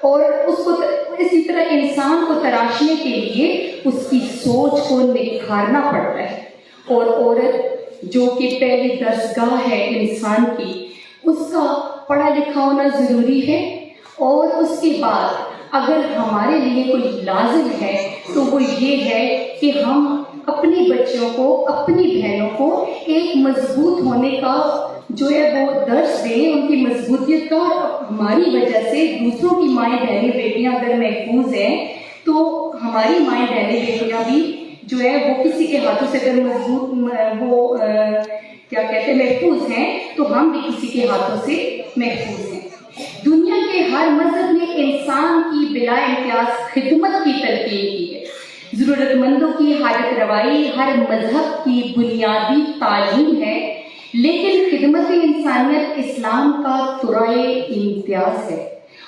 और उसको इसी तरह इंसान को तराशने के लिए उसकी सोच को निखारना पड़ता है। और औरत जो कि पहली दरसगाह है इंसान की, उसका पढ़ा लिखा होना ज़रूरी है। और उसके बाद अगर हमारे लिए कोई लाजिम है तो वो ये है कि हम अपने बच्चों को, अपनी बहनों को एक मजबूत होने का जो है वो दर्स दें, उनकी मजबूतियत का। और हमारी वजह से दूसरों की माएँ बहनें बेटियाँ अगर महफूज हैं तो हमारी माएँ बहनें बेटियाँ भी जो है वो किसी के हाथों से अगर मजबूत क्या कहते हैं महफूज हैं तो हम भी किसी के हाथों से महफूज हैं। दुनिया के हर मजहब ने इंसान की बिला इम्तियाज खिदमत की तलकीन की है। ज़रूरतमंदों की हाजत रवाई हर मजहब की बुनियादी तालीम है, लेकिन खिदमत इंसानियत इस्लाम का तुराए इम्तियाज है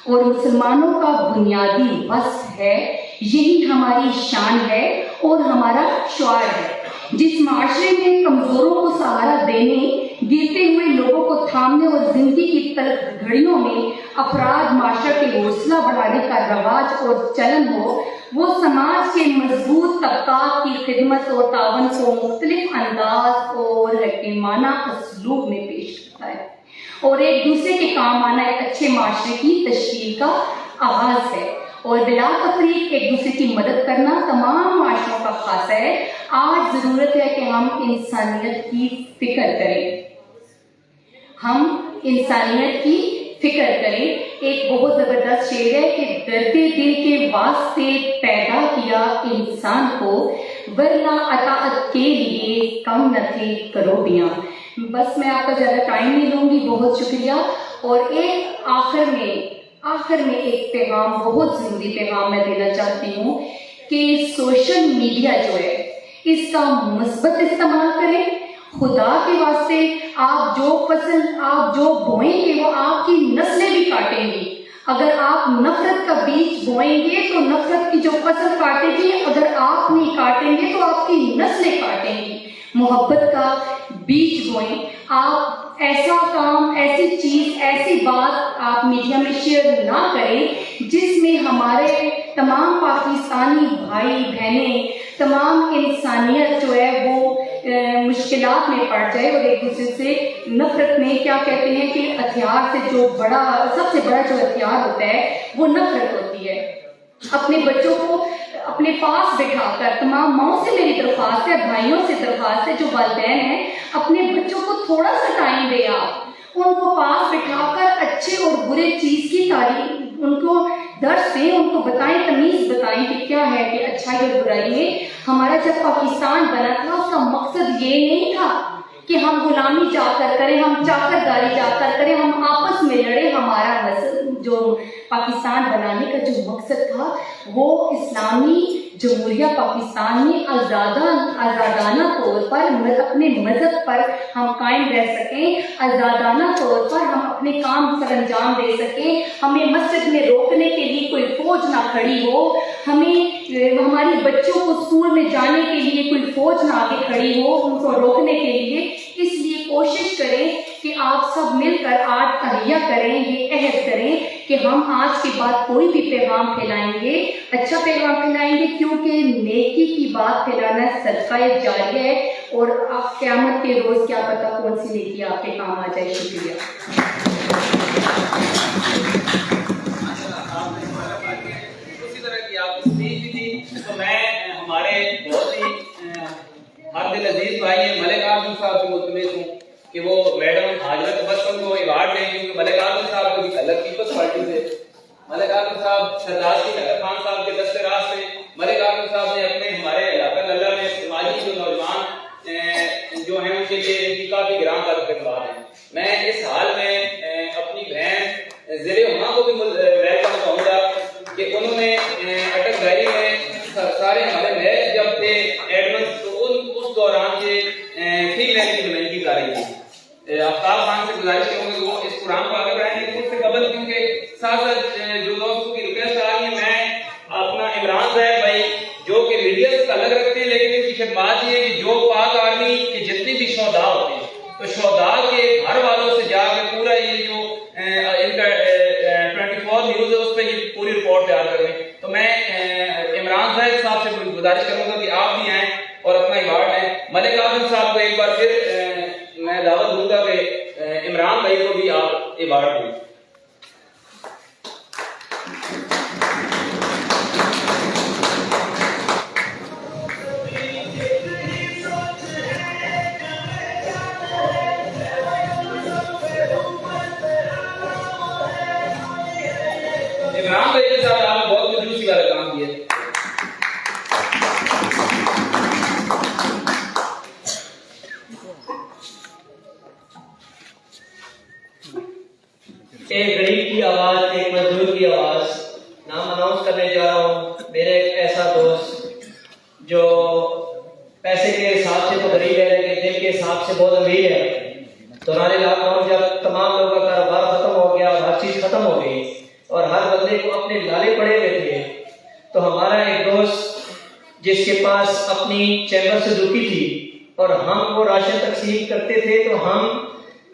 और मुसलमानों का बुनियादी वस्फ है। यही हमारी शान है और हमारा शुआर है। जिस माशरे में कमजोरों को सहारा देने, गिरते हुए लोगों को थामने और जिंदगी की तल्ख घड़ियों में अफराद माशरा के हौसला बढ़ाने का रवाज और चलन हो, वो समाज के मजबूत तबकात की खिदमत और तावन को मुख्तलिफ अंदाज और हकीमाना उसलूब में पेश करता है और एक दूसरे के काम आना एक अच्छे माशरे की तश्कील का आगाज है। और बिला तफरीक एक दूसरे की मदद करना तमाम माशरों का खासा है। आज जरूरत है कि हम इंसानियत की फिक्र करें, हम इंसानियत की फिक्र करें। एक बहुत जबरदस्त शेर है कि दर्दे दिल के वास्ते पैदा किया इंसान को, वरना अताअत के लिए कम न थे करोड़ियां। बस मैं आपका ज्यादा टाइम नहीं लूंगी, बहुत शुक्रिया। और एक आखिर में एक पैगाम, बहुत जरूरी पैगाम मैं देना चाहती हूँ कि सोशल मीडिया जो है इसका मुस्बत इस्तेमाल करें। खुदा के वास्ते आप जो फसल आप जो बोएंगे वो आपकी नस्लें भी काटेंगी। अगर आप नफरत का बीज बोएंगे तो नफरत की जो फसल काटेगी, अगर आप नहीं काटेंगे तो आपकी नस्लें काटेंगी। मोहब्बत का बीज बोएं। आप ऐसा काम, ऐसी चीज, ऐसी बात आप मीडिया में शेयर ना करें जिसमें हमारे तमाम पाकिस्तानी भाई बहनें, तमाम इंसानियत जो है वो मुश्किलात में पड़ जाए और एक दूसरे से नफरत में, क्या कहते हैं कि हथियार से जो बड़ा, सबसे बड़ा जो हथियार होता है वो नफरत होती है। अपने बच्चों को अपने पास बिठाकर, तमाम माओं से मेरी दरख्वास्त है, भाइयों से दरख्वास्त है, जो वालिदैन हैं, अपने बच्चों को थोड़ा सा टाइम दें। आप उनको पास बिठाकर अच्छे और बुरे चीज की तारीफ, उनको दर्स दें, उनको बताएं, तमीज बताएं कि क्या है कि अच्छाई और बुराई में। हमारा जब पाकिस्तान बना था उसका मकसद ये नहीं था कि हम गुलामी जाकर करें, हम चाकरदारी जाकर करें, हम आपस में लड़े। हमारा जो पाकिस्तान बनाने का जो मकसद था वो इस्लामी जमहूरिया पाकिस्तान में आज़ादाना तौर पर अपने मज़हब पर हम कायम रह सकें, आज़ादाना तौर पर हम अपने काम सर अंजाम दे सकें, हमें मस्जिद में रोकने के लिए कोई फौज ना खड़ी हो, हमें हमारे बच्चों को स्कूल में जाने के लिए कोई फौज ना आगे खड़ी हो उनको रोकने के लिए। इसलिए कोशिश करें कि आप सब मिलकर आज तहैया करें, ये अहद करें कि हम आज के बाद कोई भी पैगाम फैलाएंगे, अच्छा पैगाम फैलाएंगे, क्योंकि नेकी की बात फैलाना सदका जारिया है और आप क़यामत के रोज़ क्या पता कौन सी नेकी आपके काम आ जाए। शुक्रिया। उसी तरह की आप स्पीच भी थी, तो मैं हमारे बहुत ही हर दिल अजीज भाई मलिक आजम साहब से मुतमिन हूँ कि वो मैडम हाजरत बचपन को अवार्ड देंगे, क्योंकि मलिक आजम साहब को भी अलग पीपल्स पार्टी से मलिक आजम साहब सरदार की नगर खान साहब के दस्ते राज से मलिक आजम साहब ने अपने हमारे इलाका नल्ला में समाजी जो नौजवान जो हैं उनके लिए इनकी काफी गिराम खिदमत है। मैं इस हाल में अपनी बहन ज़िले हुमा को भी वेलकम कहूँगा कि उन्होंने अटक डायरी में सारे हमारे मैच जब थे एडमंड, तो उस दौरान के फीमेल की नुमाइंदगी कर रही थी। आफ्ताब खान से गुजारिश करूंगा वो इस प्रोग्राम को आगे बढ़ाएं, लेकिन उससे कबल क्योंकि साथ साथ जो दोस्तों की रिक्वेस्ट आ रही है, मैं अपना इमरान साहब भाई जो कि मीडिया से अलग रखते हैं, लेकिन इनकी खिदमत ये है कि जो पाक आर्मी के जितने भी शोहदा होते हैं, तो शोहदा के घर वालों से जाकर पूरा ये जो इनका 24 न्यूज़ है उस पर ये पूरी रिपोर्ट तैयार करें। तो मैं इमरान साहब से गुजारिश करूंगा कि आप भी आएँ और अपना अवार्ड लें। मलिक आजम साहब को एक बार फिर मैं दावत दूंगा कि इमरान भाई को भी आप अवार्ड दें। इमरान भाई के साथ आपने बहुत कंजूसी वाला काम किया। एक गरीब की आवाज, एक मजदूर की आवाज नाम अनाउंस करने जा रहा हूँ। मेरे एक ऐसा दोस्त जो पैसे के हिसाब से तो गरीब है लेकिन दिल के हिसाब से बहुत अमीर है। दौरान लॉकडाउन जब तमाम लोगों का कारोबार खत्म हो गया, हर चीज खत्म हो गई और हर बंदे को अपने लाले पड़े हुए थे, तो हमारा एक दोस्त जिसके पास अपनी चैम्बर सुजुकी थी और हम वो राशन तकसीम करते थे, तो हम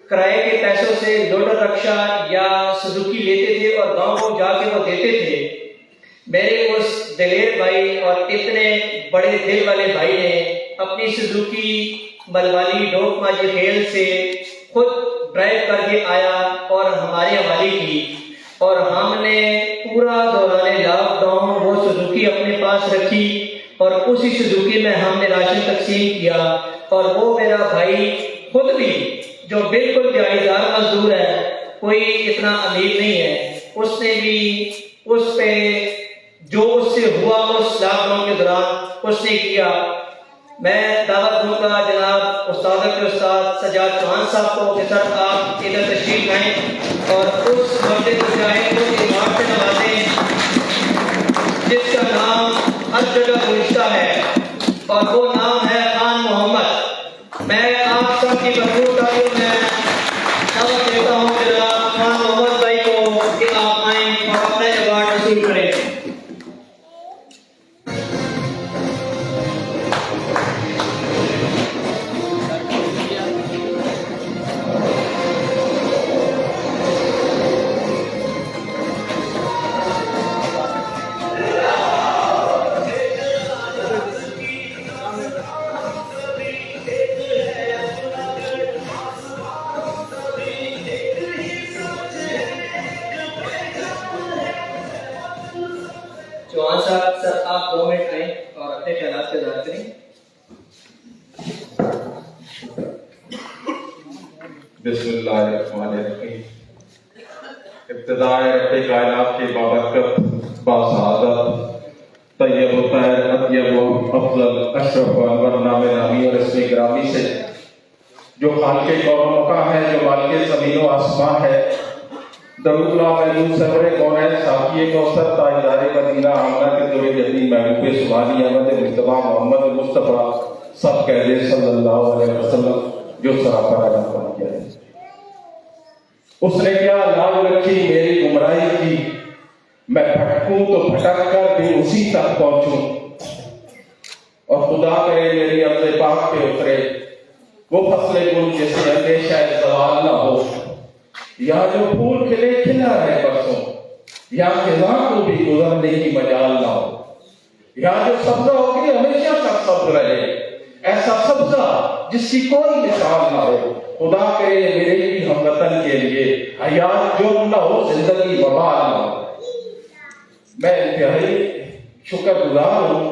किराए के पैसों से लोडर रक्षा या सुजुकी लेते थे और गांव को जाके वो देते थे। मेरे उस दिलेर भाई और इतने बड़े दिल वाले भाई ने अपनी सुजुकी मलवाली डोक माजी खेल से खुद ड्राइव करके आया और हमारे हवाले की, और हमने पूरा दौरान लॉकडाउन वो सुजुकी अपने पास रखी और उसी सुजुकी में हमने राशन तकसीम किया। और वो मेरा भाई खुद भी जो बिल्कुल दिहाड़ीदार मजदूर है, कोई इतना अमीर नहीं है, उसने भी उस पे जो उससे हुआ उस लॉकडाउन के दौरान उसने किया। मैं दावत दूंगा जनाब उस्ताद के उस्ताद सजाद चौहान साहब को कि सर आप इधर तशरीफ लाएं और उस मर्द को चाहे उस इमारत से नवाजें जिसका नाम हर जगह गुलिस्ता है और वो नाम है खान मोहम्मद। मैं आप सबकी भरपूर तारीफ में दावत देता हूँ जनाब खान मोहम्मद भाई को कि आप आएं और अपना अवार्ड वसूल करें। चौहान साहब सर आप 2 मिनट लें और अपने ख्यालात का इज़हार करें। बिस्मिल्लाहिर्रहमानिर्रहीम। इब्तिदाए रब्बे कायनात के बाबरकत बासादत तैयब तैर अत्यब अफजल अशरफ अनवर नामे नामी और इसमें ग्रामी से जो खालिक कौम का है, जो मालिक ज़मीन व आसमां है, दरुला महमूद सरवरे कौनैन साकिए कौसर ताजदारे मदीना आमना के दौरे यतीम महबूब सुभानी अहमद मुस्तफा मोहम्मद मुस्तफा सब कह दे सल्लल्लाहु अलैहि वसल्लम जो सरापा का किया है। उसने क्या लाल रखी मेरी गुमराही की, मैं भटकूं तो भटक कर भी उसी तक पहुंचूं, और खुदा करे मेरी अपने पाक पे उतरे वो फसले गुल जिससे अंदेशा जवाल न हो। यहाँ जो फूल खिले खिला है बरसों, यहाँ खिजां को भी गुजरने की मजाल ना हो। यहाँ जो सब्जा होगी हमेशा तक सब्ज रहे, ऐसा सब्जा जिसकी कोई मिसाल ना हो। खुदा करे मेरे भी हमवतन के लिए हयात जो न हो, जिंदगी बवाल ना हो। मैं इंतहाई शुक्रगुजार हूँ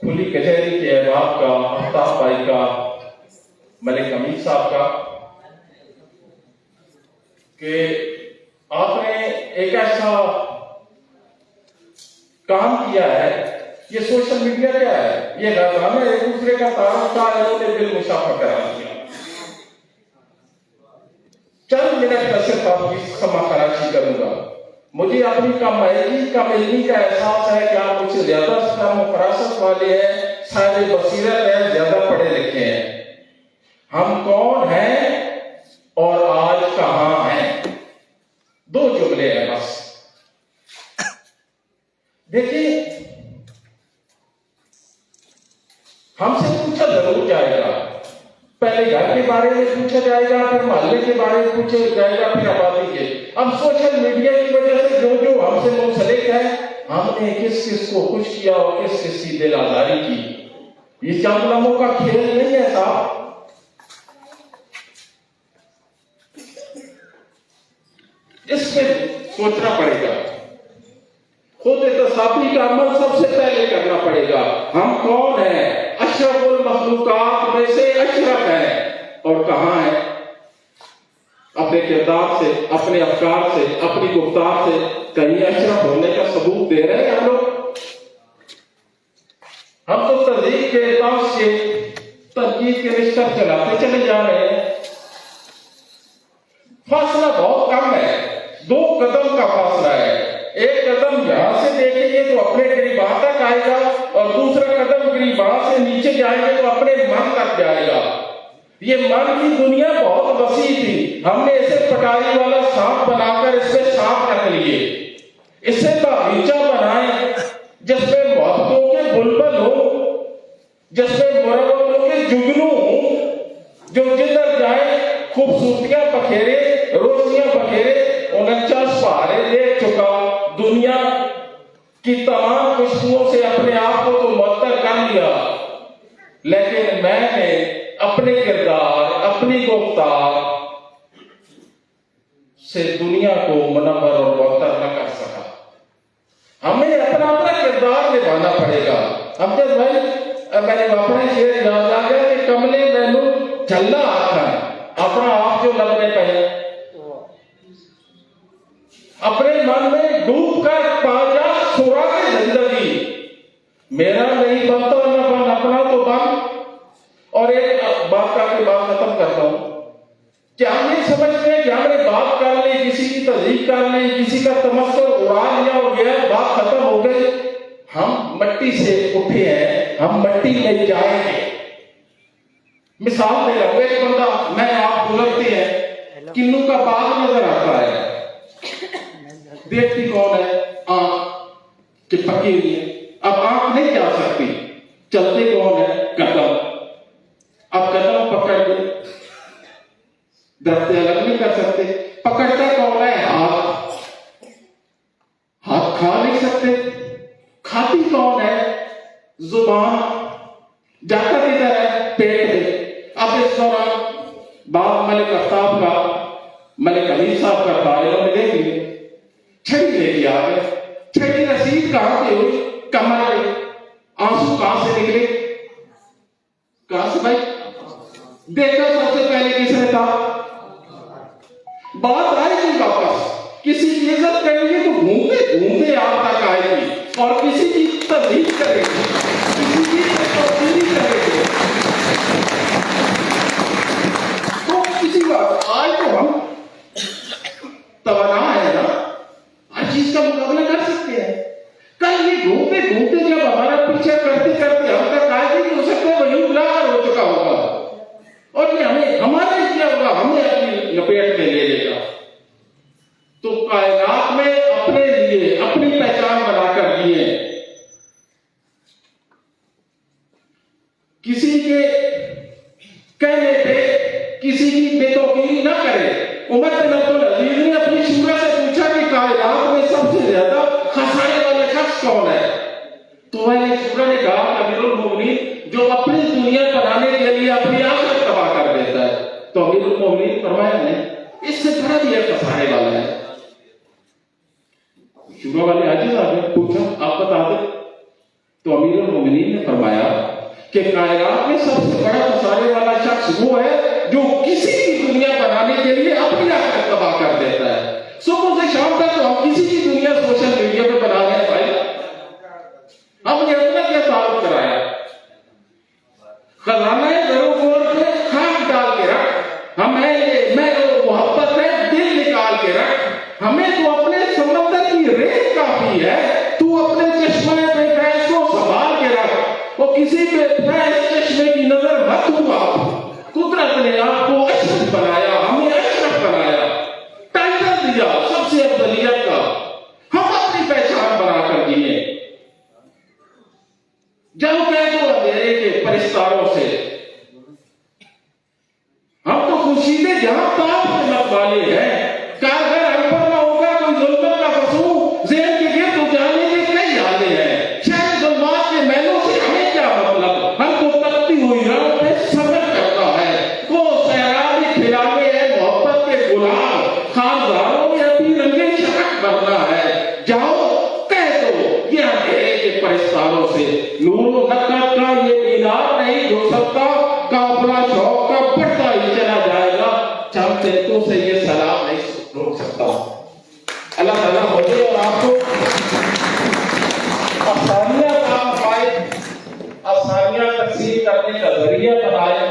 खुली कचहरी के अहबाब का, आफ्ताब भाई का, मलिक अमीर साहब का, कि आपने एक ऐसा काम किया है। ये सोशल मीडिया क्या है, ये राजाना एक दूसरे का तारुफ का इन्होंने दिल मुसाफा करा दिया। चंद मिनट में सिर्फ आपकी क्षमा खराशी करूंगा। मुझे अपनी कम इल्मी का एहसास है कि आप मुझसे ज्यादा फरासत वाले हैं, साहिब बसीरत हैं, ज्यादा पढ़े लिखे हैं। हम कौन हैं और आज कहां हैं, दो जुमले हैं बस। देखिए, हमसे पूछा जरूर जाएगा, पहले घर के बारे में पूछा जाएगा, फिर मोहल्ले के बारे में पूछा जाएगा, फिर आबादी के। अब सोशल मीडिया की वजह से जो जो हमसे मुंसलिक है, हमने किस किस को खुश किया और किस किस की दिल आजारी की, ये चंद लम्हों का खेल नहीं है साहब। इसमें सोचना पड़ेगा, खुद एहतसाबी का अमल सबसे पहले करना पड़ेगा। हम कौन हैं, अशरफुल मखलूकात में से अशरफ है, और कहां है। अपने किरदार से, अपने अफकार से, अपनी गुफ्तार से कहीं अशरफ होने का सबूत दे रहे हैं हम लोग। हम तो तहजीब के एहसास से तनकीद के रिश्ता चलाते चले जा रहे हैं। फासला बहुत कम है, 2 कदम का फासला है। एक कदम यहां से देखेंगे तो अपने गिरिबां तक आएगा, और दूसरा कदम गिरिबां से नीचे जाएंगे तो अपने मन तक जाएगा। ये मन की दुनिया बहुत वसी थी, हमने इसे पटारी वाला सांप बनाकर इसमें सांप रख लिए। इसे बागीचा बनाए जिसमें मोहब्बतों के बुलबुल हो, जिसमें मुरब्बतों के जुगनू हो, जो जिधर जाए खूबसूरतियां बखेरे, रोशनियां बखेरे। 49 पहाड़े देख चुका, दुनिया की तमाम खुशबुओं से अपने आप को तो मुअत्तर कर लिया, लेकिन मैंने अपने किरदार, अपनी गुफ्तार से दुनिया को मुनव्वर और मुअत्तर न कर सका। हमें अपना अपना किरदार निभाना पड़ेगा। अब जब भाई मैंने अपने शेर याद आ गया कि कमले मैनू झल्ला आता है, अपना आप जो लगने पे अपने मन में डूब कर पाजा सुराग जिंदगी, मेरा नहीं बनता न बन, अपना तो बन। और एक बात करके बात खत्म करता हूं, क्या हम ये समझते हैं कि हमने बात कर ली, किसी की तहजीब कर ली, किसी का तमस्सुर उड़ा लिया और गया, बात खत्म हो गई। हम मट्टी से उठे हैं, हम मट्टी में जाएंगे। मिसाल दे रहा हूं, एक बंदा, मैं आप गुजरते हैं, किन्नू का बाग नजर आता है, देखती कौन है, आंख कि पकी हुई है। अब आंख नहीं जा सकती, चलते कौन है, कदम। अब कदम पकड़ के दरख्त अलग नहीं कर सकते, पकड़ता कौन है, हाथ। हाथ खा नहीं सकते, खाती कौन है, जुबान। जाता किधर है, पेट में। अब इस दौरान बाप मलिक आफ्ताब का, मलिक अमीर साहब का था, इन्होंने देख लिया, छड़ी लेके आ गए। छड़ी रसीद कहां से हुई, कमर में। आंसू कहां से निकले, कहां से भाई, देखा सबसे पहले किसने था। बात आएगी वापस, किसी की इज्जत करेंगे तो घूमते घूमते आप तक आएगी, और किसी की तस्दीक करेगी, किसी की तस्दीक करेगी। तो किसी बात आज तो हम किसी के कहने पे किसी की बेतौकीरी न करे। उमर बिन अब्दुल अजीज ने अपनी शूरा से पूछा कि कायनात में सबसे ज्यादा खसाने वाला शख्स कौन है? तो वह शूरा ने कहा अमीरुल मोमिनीन, जो अपनी दुनिया बनाने के लिए अपनी आखिरत तबाह कर देता है। तो अमीरुल मोमिनीन फरमाया नहीं, इससे बड़ा भी एक खसाने वाला है। शूरा वाले आजिज आगे पूछा आप बता दे। तो अमीरुल मोमिनीन ने फरमाया कि कायनात में सबसे बड़ा खसाने वाला शख्स वो है जो किसी की दुनिया बनाने के लिए अपनी आखिरत तबाह कर देता है। सुबह से शाम तक तो हम किसी की दुनिया सोशल मीडिया पे बना रहे हैं भाई, हमने अपना क्या तारुफ कराया? खजाना जरूर पे खाक डाल के रख, हमें मैं मोहब्बत है दिल निकाल के रख, हमें तो अपने समंदर की रेत काफी है, तू अपने चश्मे पे फैज को संभाल के रख, वो किसी पे फैज चश्मे की नजर मत हुआ। कुदरत ने आपको अशरफ बनाया, हमें अशरफ बनाया, टाइटल दिया सबसे अफजलियत का, हम अपनी पहचान बनाकर जिए। जब कह दो अंधेरे के परिस्तारों से, हम तो खुशीदे जहां ताप के मत वाले हैं, कारगर अनपढ़ ना होगा कोई जुल्म का फसूल, ज़ेहन के गिर्द उजाले के कई हाले हैं, शहर जुल्मात के महलों से हमें क्या मतलब, हमको तकती हुई राहों पे सफर करता है, को सहरानी खिलाने है मोहब्बत के गुलाम, खानदारों में अपनी रंगे शक भरना है, जाओ कह दो ये अंधेरे के परिस्तारों से, नूरो नक़द का ये मीनार नहीं झुक सकता, काफिला शौक का बढ़ता ही चला जाएगा, चलते तो से ये सलाम नहीं रोक सकता। अल्लाह ताला मुझे और आपको आसानियां काम पाए, आसानियां तकसीम करने का जरिया बनाए,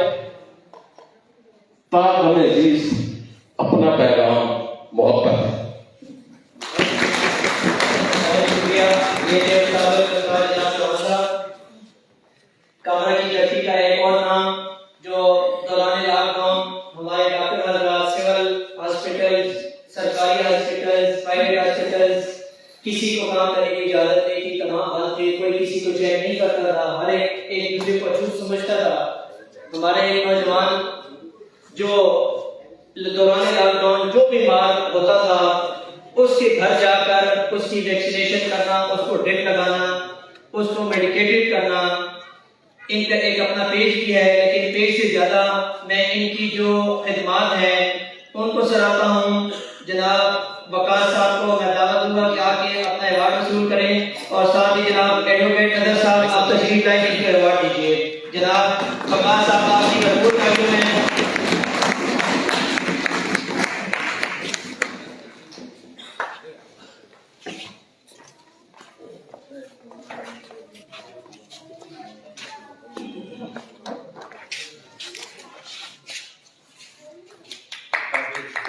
ताकि हमें अजीज अपना पैगाम मोहब्बत है। कामरा की धरती का एक और नाम जो दौरान लॉकडाउन हमारे डॉक्टर हजरात सिविल हॉस्पिटल्स, सरकारी हॉस्पिटल्स, प्राइवेट हॉस्पिटल्स, किसी को काम करने की इजाजत नहीं थी, तमाम बंद थे, कोई किसी को चेक नहीं करता था, हर एक दूसरे को अछूत समझता था। हमारे एक नौजवान जो दौरान लॉकडाउन जो बीमार होता था उसके घर जाकर उसकी वैक्सीनेशन करना, उसको ड्रिप लगाना, उसको मेडिकेटेड करना, इनका एक अपना पेज भी है, लेकिन पेज से ज्यादा मैं इनकी जो खिदमात है उनको सराहता हूँ। जनाब वकार साहब को मैं दावत दूंगा कि आके अपना अवार्ड वसूल करें, और साथ ही जनाब एडवोकेट नदर साहब आप तशरीफ लाएं, इनको अवार्ड दीजिए। जनाब वकार साहब आपकी भरपूर तारीफ है।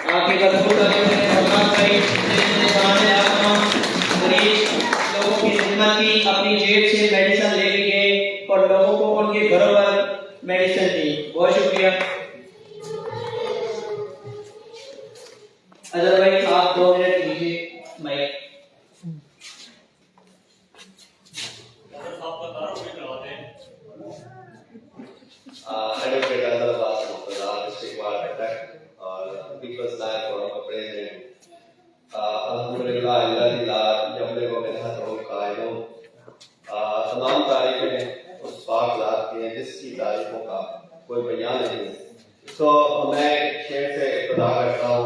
आपकी भरपूर तारीफ है। भगवान साहिब जिन्होंने सामने आपको गरीब लोगों की खिदमत की, अपनी जेब से मेडिसिन ले के गए और लोगों को उनके घरों पर मेडिसिन दी, बहुत शुक्रिया। अजहर भाई आप 2 मिनट लीजिए mic. Advocate Abdul Abbas Murtaza district bar attack और पीपल्स लाइन फोरम का प्रेसिडेंट। अल्हम्दुलिल्लाह अल्लाह जबले को मेहनत हो कायम। तमाम तारीफें उस पाक ज़ात की हैं जिसकी तारीफों का कोई बयान नहीं। तो मैं शेर से इब्तिदा करता हूँ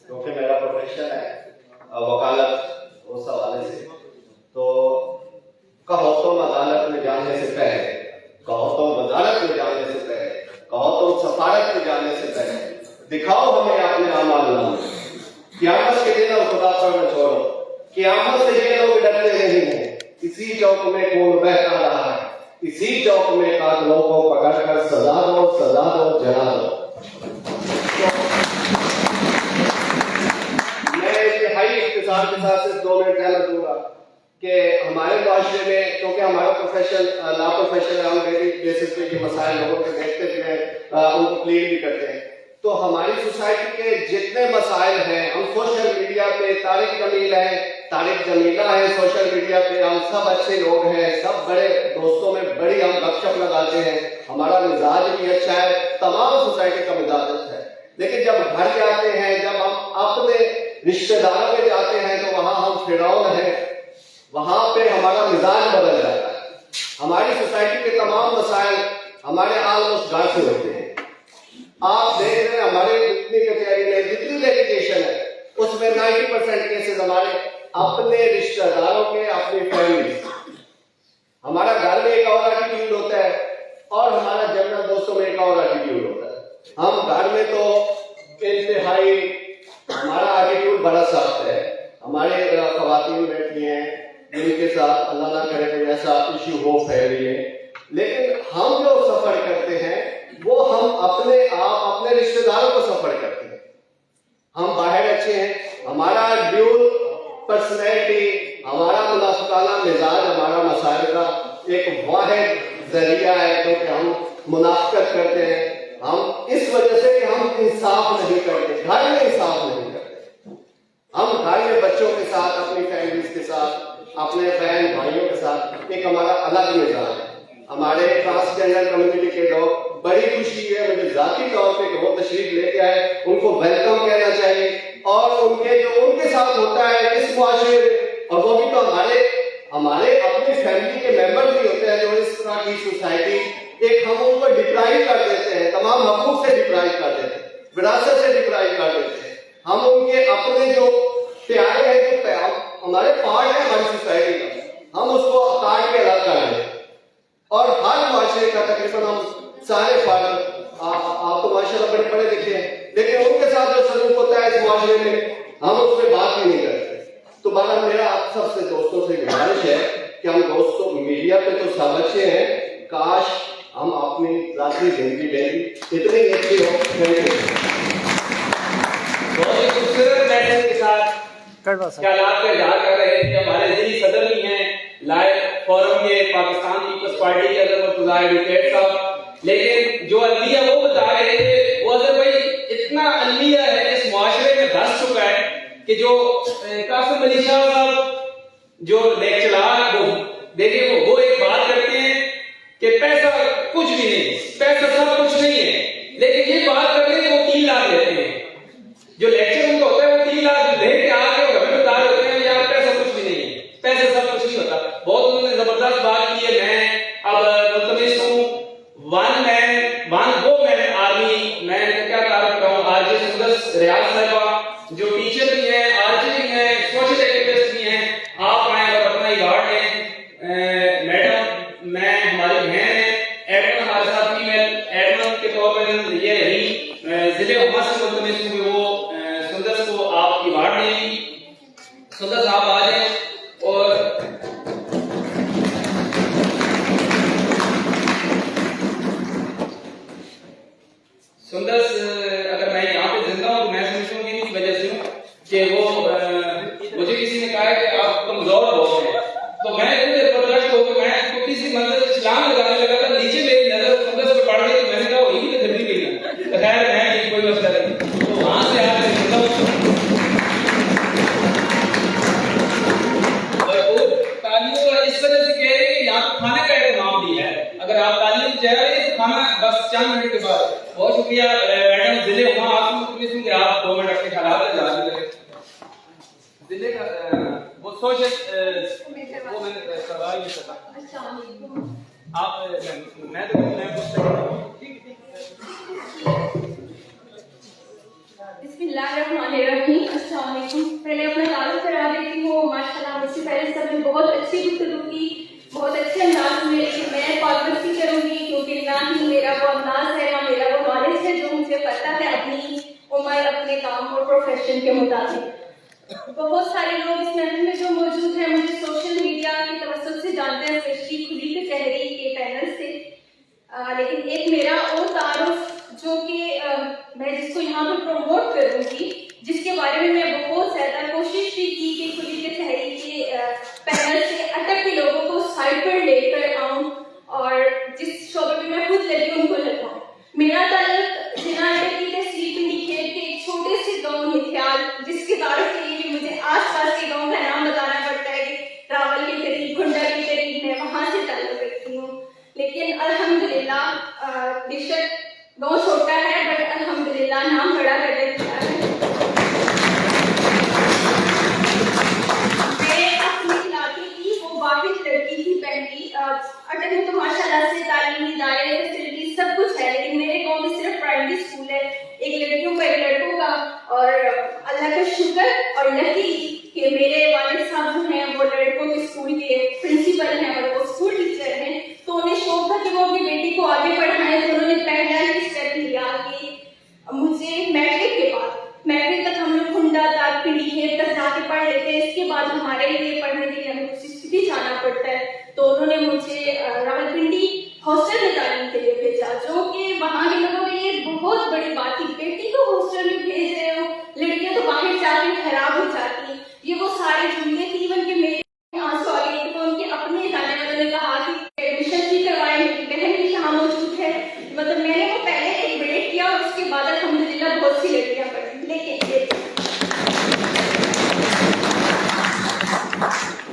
क्योंकि मेरा प्रोफेशन है वकालत, उस हवाले से। तो कहो तुम अदालत में जाने से पहले, कहो तुम अदालत में जाने से पहले, कहो तुम सफारत में जाने से पहले, दिखाओ हमें अपने अमाल नाम। क़यामत के दिन खुदा पर न छोड़ो, क़यामत से ये लोग डरते नहीं हैं। इसी चौक में खून बहता रहा है, इसी चौक में कातिलों को पकड़कर सजा दो, सजा दो, जला दो। मैं इंतहाई इख्तिसार के साथ सिर्फ 2 मिनट कहना दूंगा कि हमारे माशरे में, क्योंकि हमारा प्रोफेशन लॉ प्रोफेशन है, हम डेली बेसिस पे ये मसाइल लोगों के देखते भी हैं, उनको प्लीड भी करते हैं। तो हमारी सोसाइटी के जितने मसाइल हैं, हम सोशल मीडिया पे तारिक जमील है, तारिक जमीला है सोशल मीडिया पे, हम सब अच्छे लोग हैं, सब बड़े दोस्तों में बड़ी हम गपशप लगाते हैं, हमारा मिजाज भी अच्छा है, तमाम सोसाइटी का मिजाज अच्छा है। लेकिन जब घर जाते हैं, जब हम अपने रिश्तेदारों पे जाते हैं तो वहाँ हम फिरौन हैं, वहाँ पे हमारा मिजाज बदल जाता है। हमारी सोसाइटी के तमाम मसाइल हमारे ऑलमोस्ट घर से होते हैं। आप देख रहे हैं हमारे जितनी कचहरी में जितनी लिटिगेशन है उसमें 90% केसेस हमारे अपने रिश्तेदारों के, अपनी फैमिली। हमारा घर में एक और एटीट्यूड होता है और हमारा जनरल दोस्तों में एक और एटीट्यूड होता है। हम घर में तो इंतहाई हमारा एटीट्यूड बड़ा सख्त है। हमारे खवातीन बैठी हैं जिनके साथ अल्लाह ना करे कोई ऐसा इशू हो फैली है, लेकिन हम जो सफर करते हैं वो हम अपने आप अपने रिश्तेदारों को सफर करते हैं। हम बाहर अच्छे हैं, हमारा ड्यूल पर्सनैलिटी, हमारा मुनाफिकाना मिजाज हमारा मसाइल का एक वाहिद जरिया है, क्योंकि हम मुनाफिकत करते हैं। हम इस वजह से कि हम इंसाफ नहीं करते, घर में इंसाफ नहीं करते। हम घर में बच्चों के साथ, अपनी फैमिलीज के साथ, अपने बहन भाइयों के साथ एक हमारा अलग मिजाज है। हमारे ट्रांसजेंडर कम्युनिटी के लोग, बड़ी खुशी है मुझे जाती तौर पे कि वो तशरीफ लेके आए, उनको वेलकम कहना चाहिए। और उनके साथ होता है इस मुआशरे में, और वो भी तो हमारे अपनी फैमिली के मेंबर भी होते हैं जो इस तरह की सोसाइटी एक हम उनको डिप्राइव कर देते हैं, तमाम हकूक से डिप्राइव कर देते हैं, विरासत से डिप्राइव कर देते हैं। हम उनके अपने जो प्यारे हैं, जो हमारे पार्ट है हमारी सोसाइटी का, हम उसको काट के अलग कर देते हैं। और हर मुआशरे का तकरीबन हम सारे फर्द, आप तो माशाल्लाह बड़े पढ़े लिखे हैं, लेकिन उनके साथ जो सलूक होता है इस मुआशरे में हम उस पर बात ही नहीं करते। तो बहरहाल मेरा आप सबसे दोस्तों से गुजारिश है कि हम दोस्तों मीडिया पे तो सब अच्छे हैं, काश हम अपनी रात्रि जिंदगी में इतनी अच्छी हो। बहुत ही खूबसूरत मैसेज के साथ ख्यालात का इजहार कर रहे थे हमारे जिली सदर भी हैं लाइव फोरम के, पाकिस्तान पीपल्स पार्टी के अदर एडवोकेट साहब। लेकिन जो अलमिया वो बता रहे थे, वो अगर भाई इतना अलमिया है इस मुआशरे में धस चुका है कि जो कासिम अली शाह साहब जो लेक्चरार, वो देखिए वो एक बात करते हैं कि पैसा कुछ भी नहीं, पैसा सब कुछ नहीं है, लेकिन ये बात करते हैं वो 3 लाख देते हैं। जो लेक्चर उनका होता है वो 3 लाख दे के आके वो घर में बता होते हैं यार पैसा कुछ भी नहीं है, पैसा सब कुछ नहीं होता। बहुत उन्होंने जबरदस्त बात की है। मैं अब मुल्तमिस हूँ वन वुमेन आर्मी, मैं क्या तारीफ करूँ, आरजे सुंदर रियाज साहिबा जो टीचर भी हैं, आरजे भी हैं, सोशल एक्टिविस्ट भी हैं, आप आए और अपना अवार्ड लें। मैडम मैं हमारी बहन है, एडमन हमारे साथ फीमेल एडमन के तौर पर ये रही, जिले उमा से मुल्तमिस हूँ, वो सुंदर को आप अवार्ड देंगी। सुंदर साहब आ जाए। और सुंदर अगर मैं यहाँ पे जिंदा हूँ तो मैं समझता हूँ इस वजह से हूँ कि वो मुझे किसी ने कहा है कि आप कमजोर बहुत हैं, तो मैं खुद बर्दाश्त होकर मैं उसको किसी मंजिल से छलांग लगाने लगा था, नीचे मेरी नजर सुंदर पे पड़ गई तो मैंने कहा वही तो धरती गई ना, खैर मैं कोई मसला नहीं। तो वहां से आप जिंदा और तालीम इस वजह से कह रहे हैं यहाँ खाने का इंतजाम भी है, अगर आप तालीम चाह रहे हैं तो खाना बस चंद मिनट के बाद। बहुत शुक्रिया मैडम जिले उमा आप 2 मिनट के हालात जा रहे जिले का वो सोशल वो मैंने करवा ही सका। आप मैं तो बिस्मिल्लाहिर्रहमानिर्रहीम। अस्सलाम वालेकुम। पहले अपना तारुफ करा देती हूँ। माशाल्लाह मुझसे पहले सबने बहुत अच्छी गुफ्तगू की, बहुत अच्छे अंदाज में, लेकिन मैं पाबंदी करूंगी क्योंकि ना ही मेरा वो अंदाज है ना मेरा वो नॉलेज है जो मुझे पता है अपनी उम्र, अपने काम और प्रोफेशन के मुताबिक। बहुत सारे लोग इस महफिल में जो मौजूद हैं मुझे सोशल मीडिया की तवज्जो से जानते हैं, स्पेशली खुली कचहरी के पैनल से, लेकिन एक मेरा और तारुफ जो कि मैं जिसको यहाँ पर प्रमोट करूंगी, जिसके बारे में मैं बहुत ज्यादा कोशिश भी की कि खुली कचहरी के पैनल से अटक के लोगों को साइड पर लेकर आऊं और जिस शोबे में मैं खुद लगी उनको लगाऊं। मेरा ताल्लुक जिला की तहसील पिंडी खेत के एक छोटे से गाँव नित्याल, जिसके तारुफ के लिए मुझे आस पास के गाँव का नाम बताना अल्हम्दुलिल्लाह बेशक गाँव छोटा है बट अल्हम्दुलिल्लाह नाम बड़ा कर दिया है। मैं अपने इलाके की वो वाहिद लड़की थी पहली। अटक में तो माशाल्लाह से तालीमी इदारे फैसिलिटी सब कुछ है, लेकिन मेरे गाँव में सिर्फ प्राइमरी स्कूल है, एक लड़कियों का एक लड़कों का। और अल्लाह का शुक्र और लकी कि मेरे वालिद साहब जो हैं वो लड़कों के स्कूल के प्रिंसिपल हैं और वो स्कूल टीचर हैं, तो उन्हें शौक था कि वो अपनी बेटी को आगे पढ़ाएं। तो उन्होंने पहला ही स्टेप लिया कि मुझे मैट्रिक तक हम लोग हुंडा तक पीढ़ी तक जाके पढ़ लेते हैं, इसके बाद हमारे लिए पढ़ने के लिए हमें दूसरी सिटी जाना पड़ता है। तो उन्होंने मुझे रावलपिंडी हॉस्टल में तालीम के लिए भेजा, जो कि वहाँ के लोगों के लिए बहुत बड़ी बात थी। बेटी को हॉस्टल में भेज रहे हो, लड़कियां तो बाहर जाके खराब हो जाती। ये वो सारी जुमले थी, इवन के मेरे आंसू आ गए थे। तो उनके अपने जाने वालों ने कहा कि एडमिशन भी करवाए, मेरी बहन भी यहाँ मौजूद है। मतलब मैंने वो पहले एक ब्रेक किया और उसके बाद अल्हम्दुलिल्लाह बहुत सी लड़कियां पढ़ी। लेकिन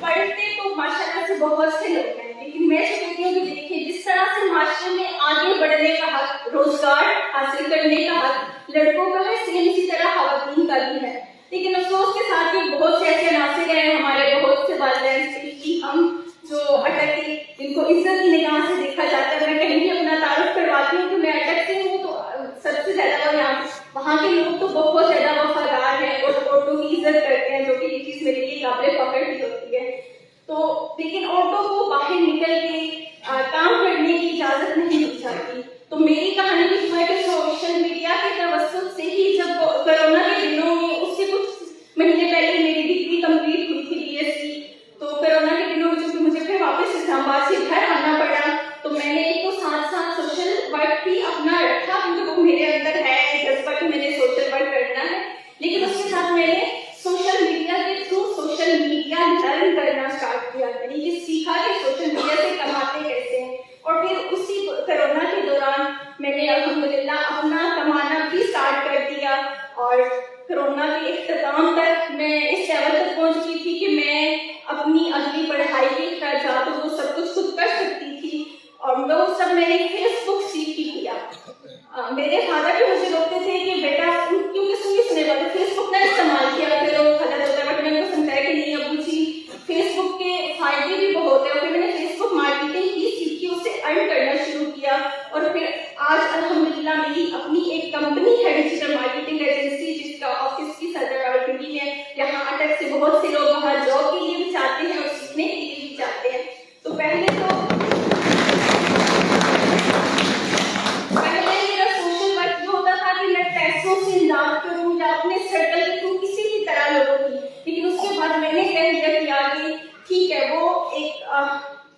पढ़ते तो माशाल्लाह से बहुत से लोग हैं, लेकिन मैं सोचती हूँ कि देखिए जिस तरह से माशरे में आगे बढ़ने का हक, रोजगार हासिल करने का हक लड़कों का है, सेम इसी तरह खवातीन का भी है। लेकिन अफसोस के साथ ही बहुत से ऐसे नासिर हैं हमारे, बहुत से वालिदैन कि हम जो अटक के जिनको इज्जत की निगाह से देखा जाता है। मैं कहीं भी अपना तारुफ करवाती हूँ कि मैं अटक से हूँ, तो सबसे ज्यादा वहाँ के लोग तो बहुत ज्यादा वफादार हैं और औरतों की इज्जत करते हैं, जो कि ये चीज मेरे लिए काबिल फख्र भी होती है। तो लेकिन औरतों को बाहर निकल के काम करने की इजाजत नहीं दी जाती। तो मेरी कहानी भी है कि सोशल मीडिया के तवस्सुत से ही जब कोरोना के दिनों में, उससे कुछ महीने पहले मेरी डिग्री कंप्लीट हुई थी BSc, तो कोरोना के दिनों में चूंकि मुझे फिर वापस इस्लामाबाद से घर आना पड़ा, तो मैंने एक तो साथ साथ सोशल वर्क भी अपना रखा, क्योंकि वो मेरे अंदर है जज्बा कि मैंने सोशल वर्क करना है। लेकिन उसके साथ मैंने सोशल मीडिया के थ्रू सोशल मीडिया लर्न करना स्टार्ट किया, यानी कि सीखा कि सोशल मीडिया से कमाते कैसे हैं। और फिर उसी कोरोना के दौरान मैंने अल्हम्दुलिल्लाह अपना कमाना भी स्टार्ट कर दिया। और कोरोना के इख्तिताम तक मैं इस लेवल तक पहुंच गई थी कि मैं अपनी अगली पढ़ाई के खर्चात वो सब कुछ खुद कर सकती थी। और वो सब मैंने फेसबुक सीख ही किया। मेरे फादर भी मुझे रोकते थे कि बेटा क्योंकि सुने वाले फेसबुक ना इस्तेमाल किया करो, गलत होता है, बट मैंने उनको समझाया कि नहीं अबू जी, फेसबुक के फायदे भी बहुत है। और फिर मैंने फेसबुक मार्केटिंग की सीखी, उससे अर्न करना शुरू किया। और फिर आज अल्हम्दुलिल्लाह मेरी अपनी एक कंपनी है, डिजिटल मार्केटिंग एजेंसी, जिसका ऑफिस की सदर रावलपिंडी है। यहाँ अटक से बहुत से लोग वहाँ जॉब के लिए भी जाते हैं और सीखने के लिए भी जाते हैं। तो पहले मेरा सोशल वर्क जो होता था कि मैं पैसों से इमदाद करूँ या अपने सर्कल के थ्रू किसी भी तरह लोगों की, लेकिन उसके बाद मैंने तय किया कि ठीक है, वो एक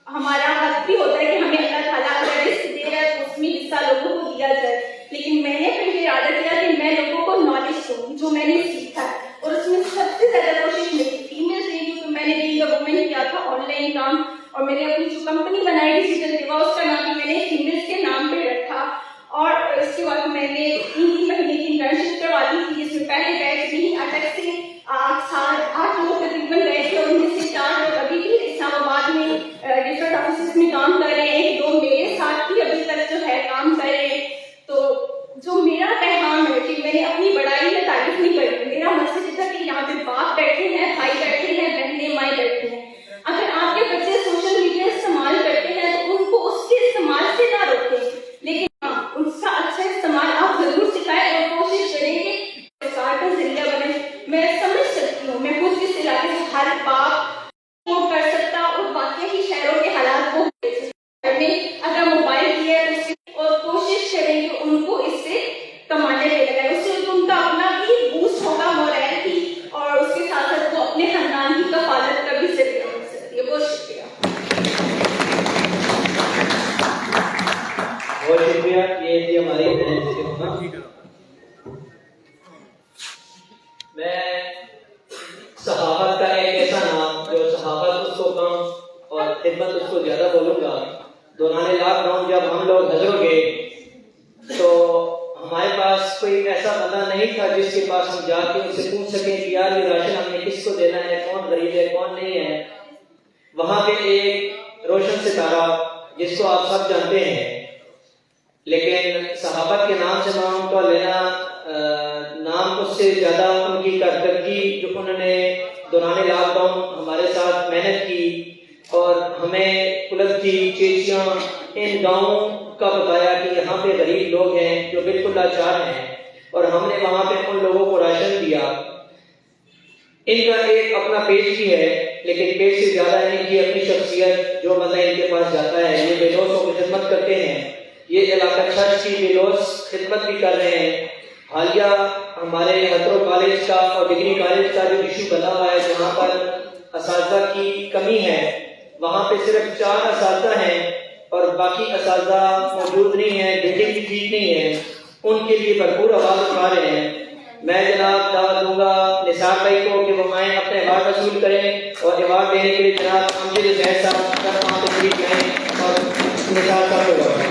हमारा हक भी होता है कि हमें अल्लाह ताला अगर रिस्क दे रहा है तो उसमें हिस्सा लोगों को दिया जाए। लेकिन मैंने फिर इरादा किया कि मैं लोगों को नॉलेज दूँ जो मैंने सीखा है, और उसमें सबसे ज्यादा कोशिश मेरी फीमेल रही। तो मैंने बीइंग अ वुमन किया था ऑनलाइन काम, और मैंने अपनी जो कंपनी बनाई डिजिटल दिवा, उसका नाम भी मैंने फीमेल्स के नाम पे रखा। और इसके बाद मैंने 3 महीने की इंटर्नशिप करवा दी थी, जिसमें पहले बैच में ही अटक से 8 लोग तकरीबन गए थे, और उनमें से 4 लोग अभी भी इस्लामाबाद में डिफरेंट ऑफिस में काम कर रहे हैं, 1-2 मेरे साथ भी अभी तक जो है काम कर रहे हैं। तो जो मेरा पैगाम है कि मैंने अपनी बड़ाई में तारीफ नहीं करी, मेरा मकसद था कि यहाँ पे बाप बैठे हैं, भाई बैठे हैं, बहनें माएँ बैठे हैं। अगर आपके बच्चे सोशल मीडिया इस्तेमाल करते हैं तो उनको उसके इस्तेमाल से ना रोकें, लेकिन हाँ उसका अच्छा इस्तेमाल आप जरूर सिखाएं और कोशिश करें कि सरकार का जरिया बने। मैं समझ सकती हूँ, मैं खुद इस इलाके से हर बाप सपोर्ट कर सकता, और बाकी ही शहरों के हालात को अगर मोबाइल किया है तो और कोशिश करें कि उनको इससे कमाने में लगाए, उससे तो उनका अपना भी बूस्ट होगा मोरल की, और उसके साथ साथ वो अपने खानदान की कफालत का भी जरिया बन सकती है। बहुत शुक्रिया। बहुत शुक्रिया। ये थी हमारी बहन। मैं सहाबत का एक ऐसा नाम जो सहाबत उसको कम और खिदमत उसको ज्यादा बोलूंगा। दौरान लॉकडाउन जब हम लोग हजर गए तो हमारे पास कोई ऐसा बंदा नहीं था जिसके पास हम जाके उनसे पूछ सकें कि यार ये राशन हमने किसको देना है, कौन गरीब है कौन नहीं है। वहां पे एक रोशन सितारा जिसको आप सब जानते हैं, محبت کے نام سے نام کا لینا، نام اس سے زیادہ ان کی کارکردگی جو انہوں نے دوران لاک ڈاؤن ہمارے ساتھ محنت کی اور ہمیں کلتھی چیچیاں ان گاؤں کا بتایا کہ یہاں پہ غریب لوگ ہیں جو بالکل لاچار ہیں، اور ہم نے وہاں پہ ان لوگوں کو راشن دیا۔ ان کا ایک اپنا پیج بھی ہے، لیکن پیج سے زیادہ ان کی اپنی شخصیت جو مطلب ان کے پاس جاتا ہے، یہ بے لوثوں کی خدمت کرتے ہیں، یہ علاقہ چرچ کی بے لوث خدمت بھی کر رہے ہیں۔ حالیہ ہمارے ہترو کالج کا اور ڈگری کالج کا جو ایشو بنا ہوا ہے جہاں پر اساتذہ کی کمی ہے، وہاں پہ صرف 4 اساتذہ ہیں اور باقی اساتذہ موجود نہیں ہیں، بلڈنگ بھی ٹھیک نہیں ہے، ان کے لیے بھرپور آواز اٹھا رہے ہیں۔ میں جناب دعوت دوں گا نثار بھائی کو کہ وہ آئیں، اپنے ایوارڈ وصول کریں، اور ایوارڈ دینے کے لیے جناب امجد زید صاحب وہاں تشریف لائیں اور نثار صاحب کو بتائیں۔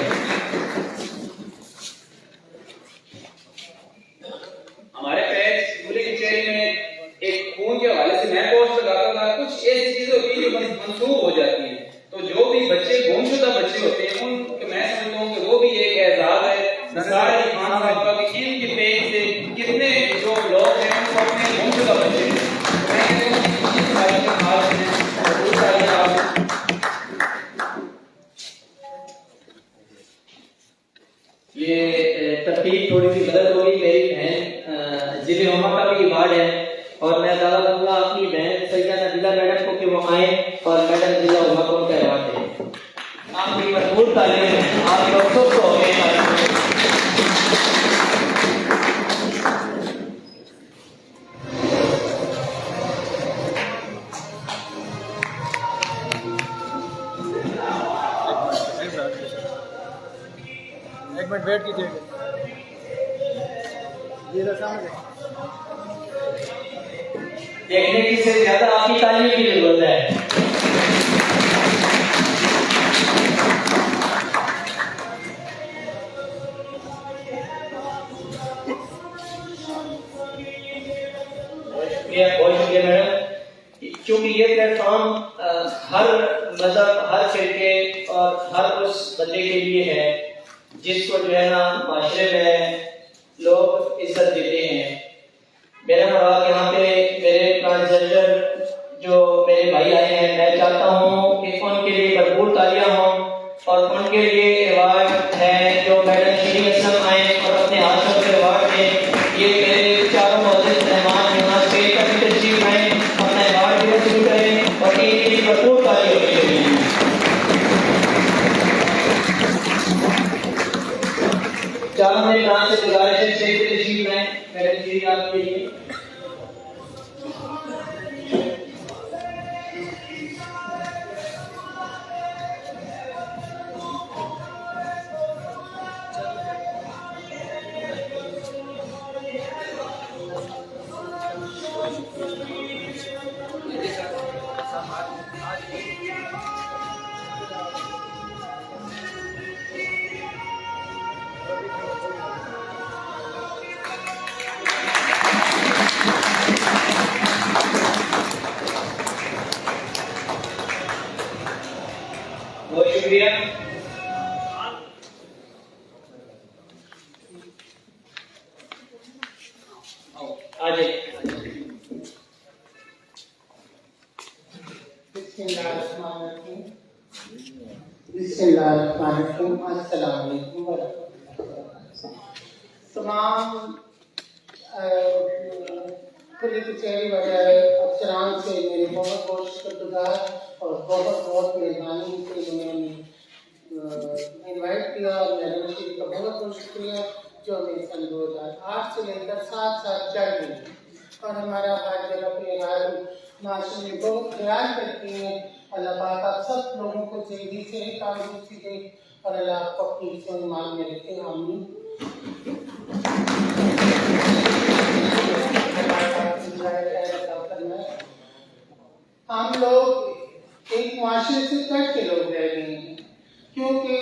ہمارے پیج پوری کچہری میں ایک خون کے حوالے سے میں پوسٹ لگاتا تھا، کچھ ایسی چیزیں ہوتی ہیں جو منسوخ ہو جاتی ہیں، تو جو بھی بچے گم شدہ بچے ہوتے ہیں ان کے میں سمجھتا ہوں کہ وہ بھی ایک اعزاز ہے نثار علی خان صاحب کا کہ ان کے پیج سے کتنے جو لوگ ہیں ان کو اپنے گم شدہ بچے ہیں، میں کہتا ہوں کہ اس بھائی کے خاص ہیں بہت ساری آپ یہ ترتیب تھوڑی سی غلط ہوگی، میری بہن ضلع ہما کا بھی ایوارڈ ہے، اور میں دعویٰ دوں گا اپنی بہن سیدہ نبیلہ میڈم کو کہ وہ آئیں اور میڈم ضلع ہما کو ان کا ایوارڈ دیں۔ آپ کی مضبوط تعلیم ہے، آپ لوگ سب کو ایک منٹ ویٹ کیجیے گا، دیکھنے کی سے زیادہ آپ کی تعلیم کی ضرورت ہے۔ بہت شکریہ میڈم، کیونکہ یہ پلیٹ فارم ہر مذہب، ہر فرقے اور ہر اس بندے کے لیے ہے جس کو جو ہے نا معاشرے میں لوگ عزت دیتے ہیں۔ میرا مراد یہاں پہ میرے ٹرانسجنڈر جو میرے بھائی آئے ہیں، میں چاہتا ہوں کہ ان کے لیے بھرپور تالیاں ہوں، اور ان کے لیے ایوارڈ ہے جو میڈم شیرین اسلم آئیں اور اپنے ہاتھوں سے ایوارڈ دیں۔ یہ میرے چاروں معزز مہمان یہاں سے کبھی تشریف لائیں، اپنا ایوارڈ بھی حاصل کریں اور ان کے لیے بھرپور تالیاں ہوتی ہیں۔ چاروں میرے نام سے گزارش ہے سے تشریف لائیں میڈم جی آپ کے لیے۔ بہت شکریہ۔ آج بسم اللہ الرحمن الرحیم، السلام علیکم ورحمۃ اللہ۔ تمام کلی کچہری وغیرہ افسران سے میرے بہت بہت شکر گزار اور بہت بہت مہربانی کہ انہوں نے انوائٹ کیا، اور میڈم شیری کا بہت بہت شکریہ جو ہمیں سن 2008 سے لے کر ساتھ چل رہی ہے، اور ہمارا ہر جگہ پہ معاشرے میں بہت خیال کرتی ہیں۔ اللہ پاک آپ سب لوگوں کو زندگی سے کامیابی دے اور اللہ آپ کو اپنی ایمان میں رکھے، آمین۔ ہم لوگ ایک معاشرے سے کٹ کے لوگ رہ گئے ہیں، کیونکہ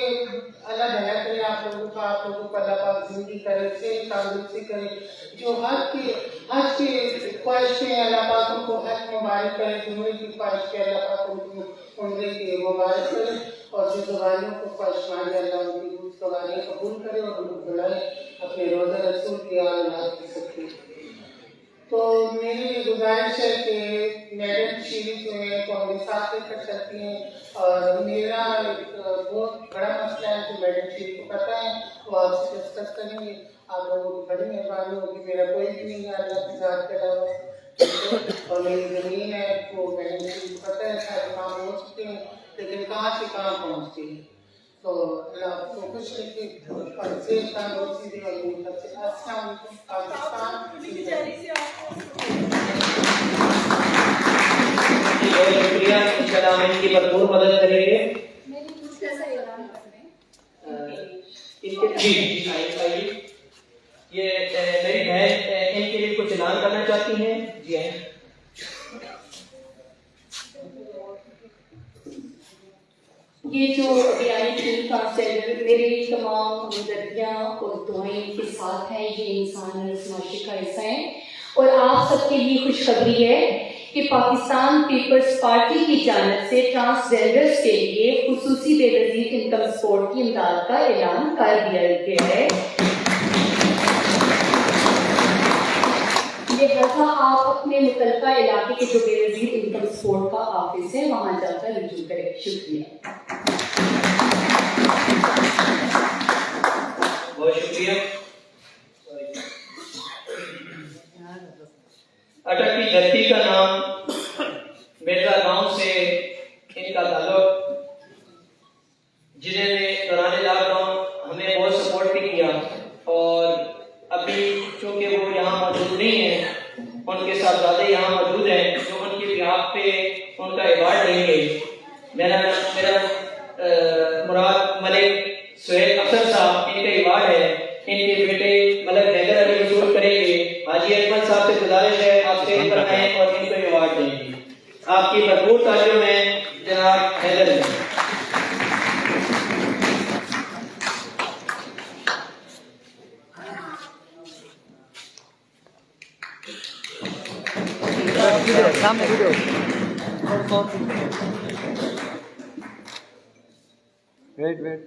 اللہ بہتر کرے آپ لوگوں کو اللہ پاک زندگی کرے، صحت تندرستی کرے، جو حج کی خواہشیں اللہ پاک ان کو حج مبارک کرے، عمرے کی خواہش کے اللہ پاک ان کو عمرے کی مبارک کرے، اور جو زبانوں کو خواہش مانے اللہ ان کی سواریاں قبول कबूल करे और उनको बुलाए अपने रोज़ा रसूल की आलमात की सकती। तो मेरी गुजारिश है कि मैडम शीरी जो है वो हमें साथ लेकर चलती हैं और मेरा एक बहुत बड़ा मसला है जो मैडम शीरी को पता है वो आपसे डिस्कस करेंगे। आप लोगों की बड़ी मेहरबानी होगी, मेरा कोई भी नहीं है अल्लाह की ज़ात के अलावा, और मेरी ज़मीन है वो मैडम शीरी को पता है, सारे काम हो चुके हैं लेकिन कहाँ से कहाँ पहुँचती है। तो अल्लाह आपको खुश रखे और जेब का रोज़ी दे और मेरी तरफ से अस्सलाम वालेकुम पाकिस्तान। बहुत शुक्रिया, इंशाल्लाह हम इनकी भरपूर मदद करेंगे। इनके जी आइए, ये मेरी बहन इनके लिए कुछ ऐलान करना चाहती हैं। जी आइए। ये जो अभी आई थी ट्रांसजेंडर, मेरी तमाम हमदर्दियाँ और दुआएं इनके साथ हैं। ये इंसान और इस माशरे का हिस्सा है और आप सबके लिए खुशखबरी है कि पाकिस्तान पीपल्स पार्टी की जानिब से ट्रांसजेंडर्स के लिए खुसूसी बेनज़ीर इनकम सपोर्ट की इमदाद का ऐलान कर दिया गया है। लिहाजा आप अपने मुतल्लिका इलाके के जो बेनज़ीर इनकम सपोर्ट का ऑफिस है वहाँ जाकर रजू करें। शुक्रिया। बहुत शुक्रिया। अटक की धरती का नाम मिर्जा गांव से इनका ताल्लुक, जिन्होंने दौरान लॉकडाउन हमें बहुत सपोर्ट भी किया और अभी चूंकि वो यहाँ मौजूद नहीं है, उनके साहबजादे यहाँ मौजूद हैं जो उनके बिहाफ पे उनका अवार्ड लेंगे। मेरा मुराद मलिक सुहेल अख्तर साहब इनका अवार्ड है, इनके बेटे मलिक हैदर अली वसूल करेंगे। हाजी अकमल साहब से गुजारिश है आप स्टेज पर आएं और इनको अवार्ड देंगे। आपकी भरपूर तालियों में जनाब हैदर अली। सामने वीडियो वेट वेट